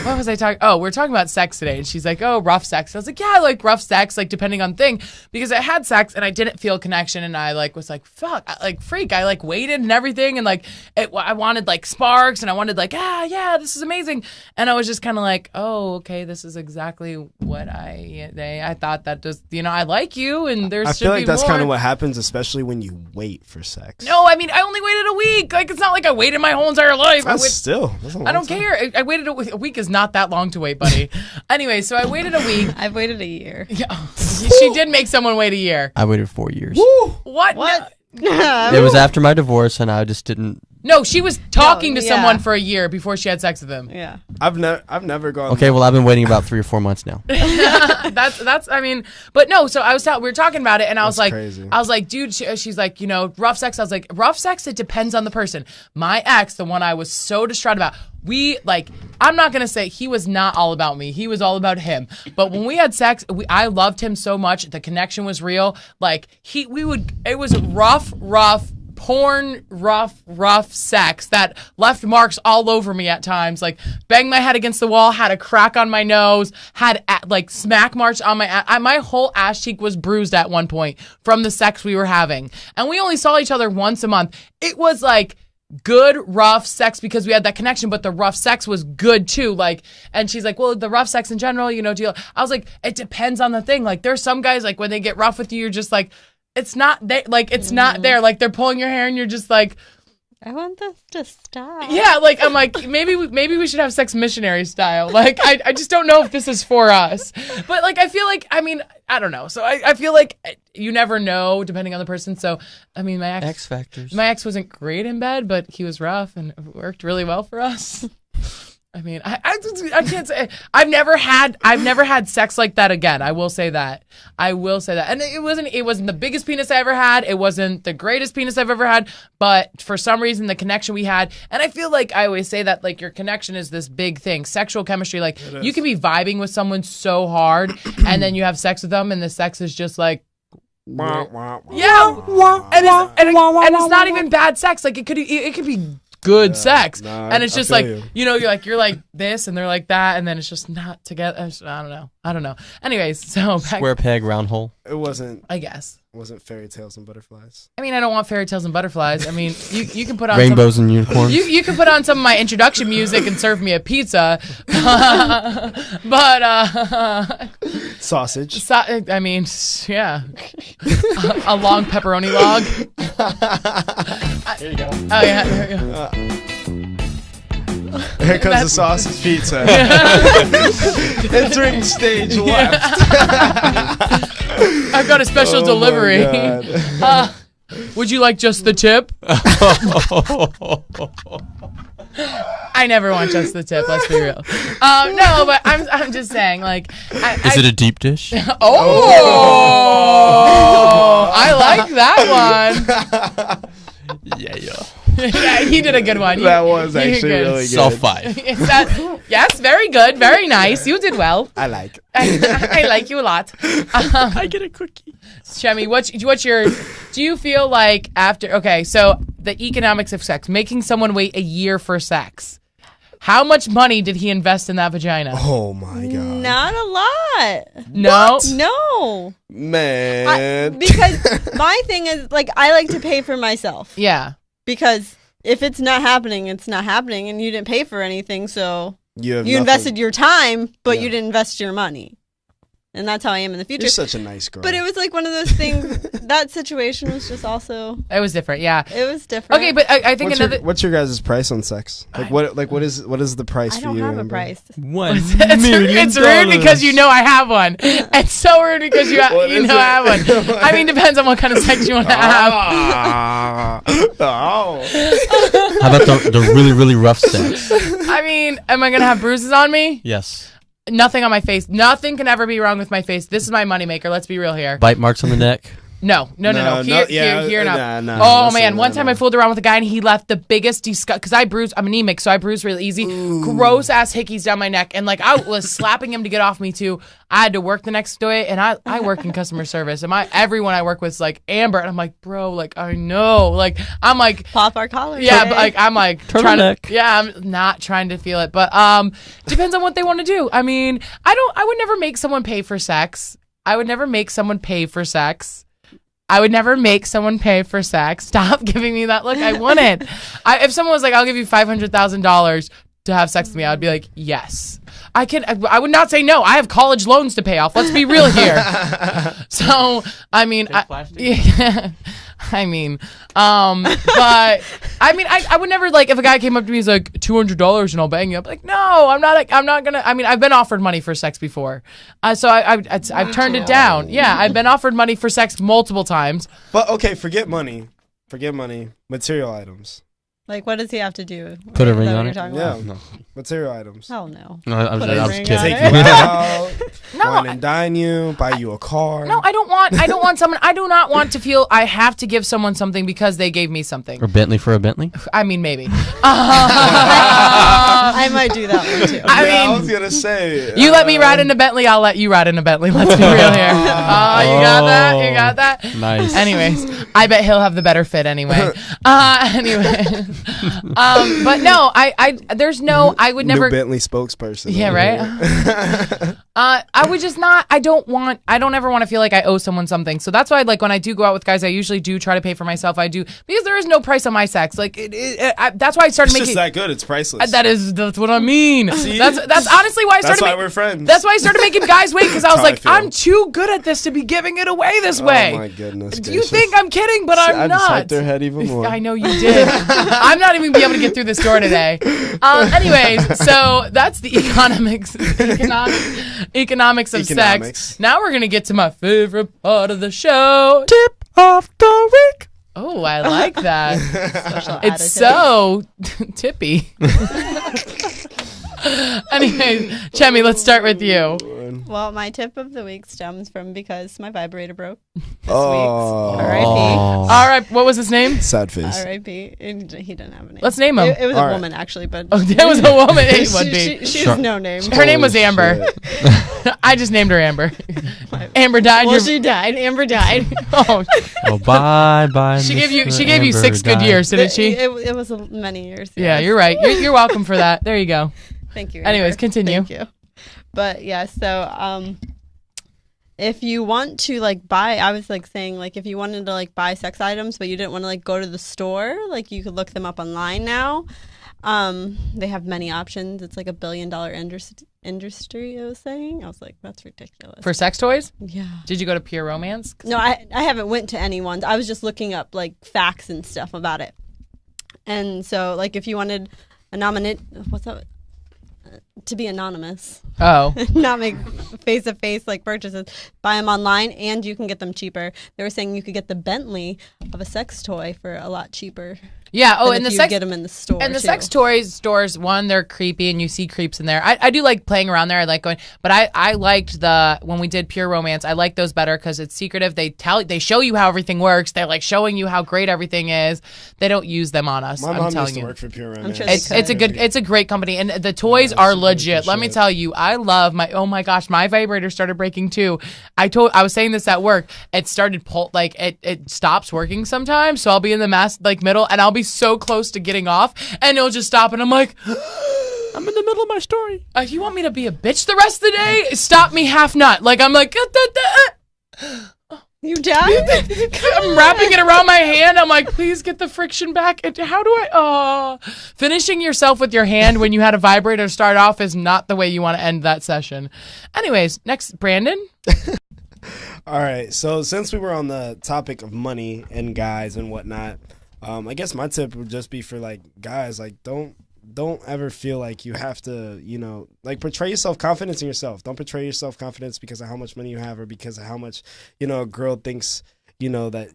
What was I talking? Oh, we're talking about sex today, and she's like, "Oh, rough sex." I was like, "Yeah, I like rough sex, like depending on thing, because I had sex and I didn't feel connection, and I like was like, fuck, freak. I like waited and everything, and like I wanted like sparks, and I wanted like, yeah, this is amazing, and I was just kind of like, oh, okay, this is exactly what I thought that just, I like you, and there's. I feel like that's kind of what happens, especially when you wait for sex. No, I mean, I only waited a week. Like, it's not like I waited my whole entire life. That's I don't care. I waited a week is not that long to wait, buddy. Anyway, so I waited a week. I've waited a year. Yeah, she did make someone wait a year. I waited 4 years. Woo! What? It was after my divorce, and I just didn't. No, she was talking to someone for a year before she had sex with him. Yeah, I've never gone. Okay, well, I've been waiting about 3 or 4 months now. that's. I mean, but no. So we were talking about it, and I was like, crazy. Dude. She's like, rough sex. I was like, rough sex. It depends on the person. My ex, the one I was so distraught about. I'm not gonna say he was not all about me. He was all about him. But when we had sex, I loved him so much. The connection was real. Like it was rough. Porn, rough sex that left marks all over me at times. Like, banged my head against the wall, had a crack on my nose, had smack marks on my whole ass cheek was bruised at one point from the sex we were having. And we only saw each other once a month. It was like good rough sex because we had that connection, but the rough sex was good too. Like, and she's like, well, the rough sex in general, I was like, it depends on the thing. Like, there's some guys, like, when they get rough with you, you're just like, it's not there. Like, it's not there. Like, they're pulling your hair and you're just like, I want this to stop. Yeah, like I'm like maybe we should have sex missionary style. Like I just don't know if this is for us. But like I feel like I don't know. So I feel like you never know depending on the person. So I mean my X factors. My ex wasn't great in bed, but he was rough and it worked really well for us. I mean, I can't say I've never had sex like that again. I will say that. And it wasn't the biggest penis I ever had. It wasn't the greatest penis I've ever had, but for some reason the connection we had, and I feel like I always say that like your connection is this big thing. Sexual chemistry, like you can be vibing with someone so hard and then you have sex with them and the sex is just like yeah. And it's not even bad sex. Like it could be good sex, and it's just like you're like this and they're like that, and then it's just not together. I don't know. Anyways, so square peg round hole. It wasn't. I guess it wasn't fairy tales and butterflies. I mean, I don't want fairy tales and butterflies. I mean, you can put on rainbows and unicorns. You can put on some of my introduction music and serve me a pizza, but sausage. I mean, yeah, a long pepperoni log. Here you go. Oh yeah, there you go. Here comes the sausage pizza. Entering stage left. I've got a special delivery. Would you like just the tip? I never want just the tip. Let's be real. No, but I'm just saying. Like, is it a deep dish? Oh, I like that one. Yeah. Yeah, he did a good one. That was actually really good. Self 5. Yes, very good, very nice. You did well. I like. I like you a lot. I get a cookie. Shemi, what's your? Do you feel like after? Okay, so the economics of sex, making someone wait a year for sex. How much money did he invest in that vagina? Oh my god. Not a lot. No. What? No. Man. Because my thing is like I like to pay for myself. Yeah. Because if it's not happening, it's not happening, and you didn't pay for anything, so you invested your time, but you didn't invest your money. And that's how I am in the future. You're such a nice girl. But it was like one of those things. That situation was just also. It was different, yeah. It was different. Okay, but I think what's your guys' price on sex? Like what is the price for you? I don't have a price. It's rude because you know I have one. It's so rude because you know I have one. I mean, depends on what kind of sex you want to have. Oh. How about the really really rough sex? I mean, am I gonna have bruises on me? Yes. Nothing on my face. Nothing can ever be wrong with my face. This is my moneymaker. Let's be real here. Bite marks on the neck. No. Here, oh man, one time I fooled around with a guy and he left the biggest disgust because I'm anemic, so I bruise really easy. Ooh. Gross ass hickeys down my neck, and like I was slapping him to get off me too. I had to work the next day, and I work in customer service, and everyone I work with is like Amber, and I'm like, bro, like I know, like I'm like pop our collars. Yeah, but like I'm like turtleneck. I'm not trying to feel it, but depends on what they want to do. I mean, I would never make someone pay for sex. I would never make someone pay for sex. Stop giving me that look. I wouldn't. If someone was like, I'll give you $500,000 to have sex with me, I'd be like, yes. I would not say no. I have college loans to pay off. Let's be real here. So, I mean, but I mean, I would never like if a guy came up to me, he's like $200 and I'll bang you up. Like, no, I'm not gonna. I mean, I've been offered money for sex before, so I've turned it down. Yeah, I've been offered money for sex multiple times. But okay, forget money. Material items. Like, what does he have to do? Put a ring on it? Yeah, no. Material items. Hell no. I was just kidding. Take you out, wine and dine you, buy you a car. No, I don't want someone. I do not want to feel I have to give someone something because they gave me something. Or Bentley for a Bentley? I mean, maybe. I might do that one too. I was gonna say. You let me ride in a Bentley, I'll let you ride in a Bentley. Let's be real here. You got that? Nice. Anyways, I bet he'll have the better fit anyway. Anyway. But no, I would never. New Bentley spokesperson. Yeah, right. I would just not. I don't ever want to feel like I owe someone something. So that's why, like, when I do go out with guys, I usually do try to pay for myself. I do, because there is no price on my sex. Like, that's why I started making. It's just that good. It's priceless. That's what I mean. See? That's honestly why I started. That's why we're friends. That's why I started making guys wait, because I was like, I'm too good at this to be giving it away this way. Oh my goodness. You think I'm kidding, but I'm not. I just hyped their head even more. I know you did. I'm not even be able to get through this door today. Anyways, so that's the economics of sex. Now we're gonna get to my favorite part of the show. Tip of the week. Oh, I like that. It's so tippy. Anyway, Chemi, let's start with you. Well, my tip of the week stems from because my vibrator broke this week. R.I.P. All right, what was his name? Sad face. R.I.P. He didn't have a name. Let's name him. It was a woman, actually, but it was a woman. It would be. She has no name. Her name was Amber. I just named her Amber. Amber died. Well, she died. Amber died. Bye. She gave you 6 good years, didn't she? It was many years. Yeah, you're right. You're welcome for that. There you go. Thank you. Anyways, continue. Thank you. But yeah, so if you want to like buy, I was like saying like if you wanted to like buy sex items, but you didn't want to like go to the store, like you could look them up online now. They have many options. It's like $1 billion industry. I was saying. I was like, that's ridiculous. For sex toys? Yeah. Did you go to Pure Romance? No, I haven't went to any ones. I was just looking up like facts and stuff about it. And so like if you wanted to be anonymous. Oh. Not make face-to-face like purchases. Buy them online and you can get them cheaper. They were saying you could get the Bentley of a sex toy for a lot cheaper. Yeah. Oh, and get them in the store. And the sex toys stores, one, they're creepy and you see creeps in there. I do like playing around there. I like going, but I liked when we did Pure Romance, I like those better because it's secretive. They show you how everything works. They're like showing you how great everything is. They don't use them on us. My mom used to work for Pure Romance. Sure it's a great company, and the toys are legit. Let me tell you, I love oh my gosh, my vibrator started breaking too. I was saying this at work. It started it stops working sometimes, so I'll be in the middle, and I'll be so close to getting off, and it'll just stop, and I'm like, I'm in the middle of my story. You want me to be a bitch the rest of the day? Stop me half nut. Like I'm like, you died? I'm wrapping it around my hand. I'm like, please get the friction back. How do I? Finishing yourself with your hand when you had a vibrator to start off is not the way you want to end that session. Anyways, next, Brandon. All right. So since we were on the topic of money and guys and whatnot, I guess my tip would just be for like guys, like don't ever feel like you have to, like portray your self-confidence in yourself. Don't portray your self-confidence because of how much money you have or because of how much, a girl thinks, that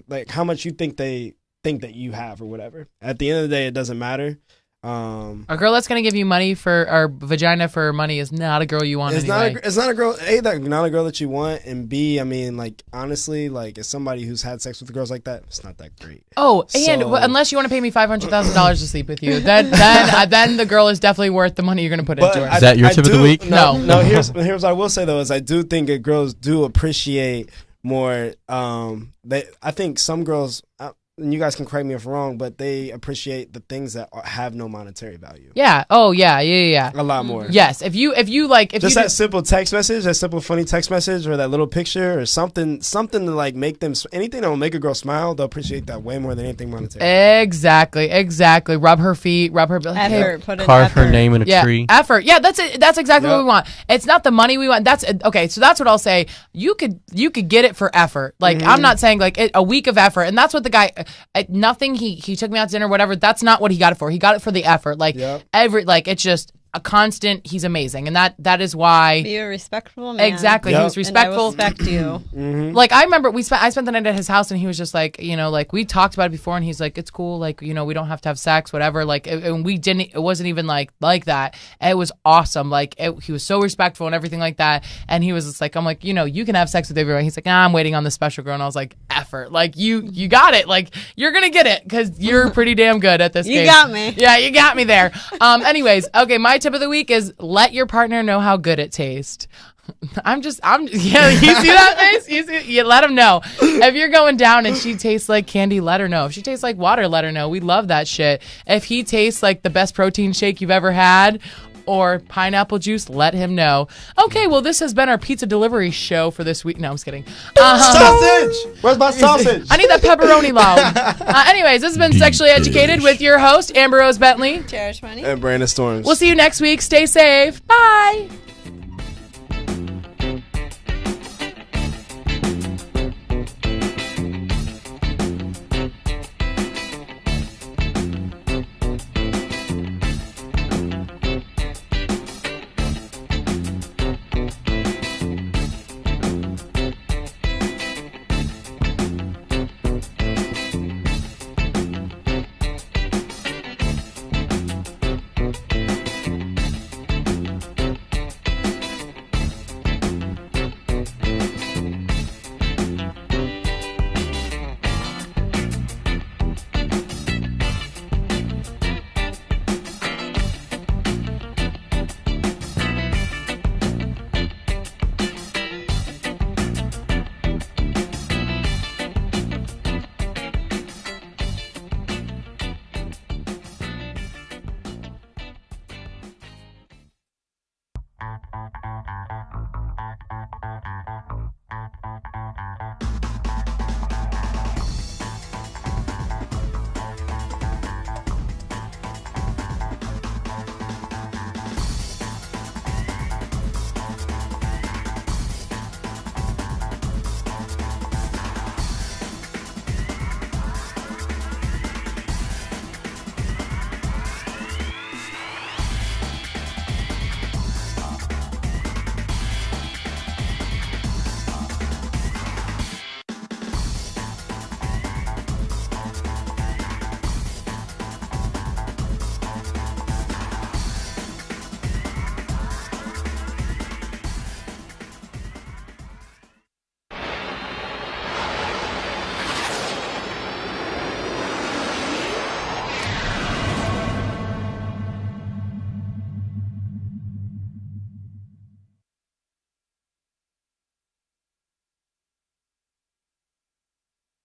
like how much you think they think that you have or whatever. At the end of the day, it doesn't matter. A girl that's gonna give you money or vagina for money is not a girl you want. It's not a girl. A, that not a girl that you want, and B, I mean, like honestly, like as somebody who's had sex with girls like that, it's not that great. Oh, and unless you want to pay me $500,000 to sleep with you, then the girl is definitely worth the money you're gonna put into her. Is that your tip of the week? No. Here's what I will say though is I do think that girls do appreciate more. I think some girls. And you guys can correct me if I'm wrong, but they appreciate the things that have no monetary value. Yeah. Oh, yeah. A lot more. Yes. If you that simple text message, that simple funny text message, or that little picture, or something to like make them anything that will make a girl smile, they'll appreciate that way more than anything monetary. Exactly. Rub her feet. Rub her effort. Put in carve effort. her name in a tree. Effort. Yeah. That's it. That's exactly what we want. It's not the money we want. That's okay. So that's what I'll say. You could get it for effort. Like I'm not saying like a week of effort, and that's what the guy. Nothing. He took me out to dinner, whatever. That's not what he got it for. He got it for the effort. Like it's just a constant. He's amazing, and that is why. Be a respectful man. Exactly. He was respectful. And I will respect you. Mm-hmm. Like I remember I spent the night at his house, and he was just like, like we talked about it before, and he's like, it's cool, like we don't have to have sex, whatever. Like and we didn't. It wasn't even like that. And it was awesome. Like he was so respectful and everything like that. And he was just like, I'm like, you can have sex with everyone. He's like, I'm waiting on the special girl, and I was like, effort. Like you got it. Like you're gonna get it because you're pretty damn good at this. You got me. Yeah, you got me there. Anyways, okay, my tip of the week is let your partner know how good it tastes. Yeah, you see that face? You let him know. If you're going down and she tastes like candy, let her know. If she tastes like water, let her know. We love that shit. If he tastes like the best protein shake you've ever had, or pineapple juice, let him know. Okay, well, this has been our pizza delivery show for this week. No, I'm just kidding. Sausage! Where's my sausage? I need that pepperoni loud. Anyways, this has been Sexually Educated with your host, Amber Rose Bentley. Cherish Money. And Brandon Storms. We'll see you next week. Stay safe. Bye.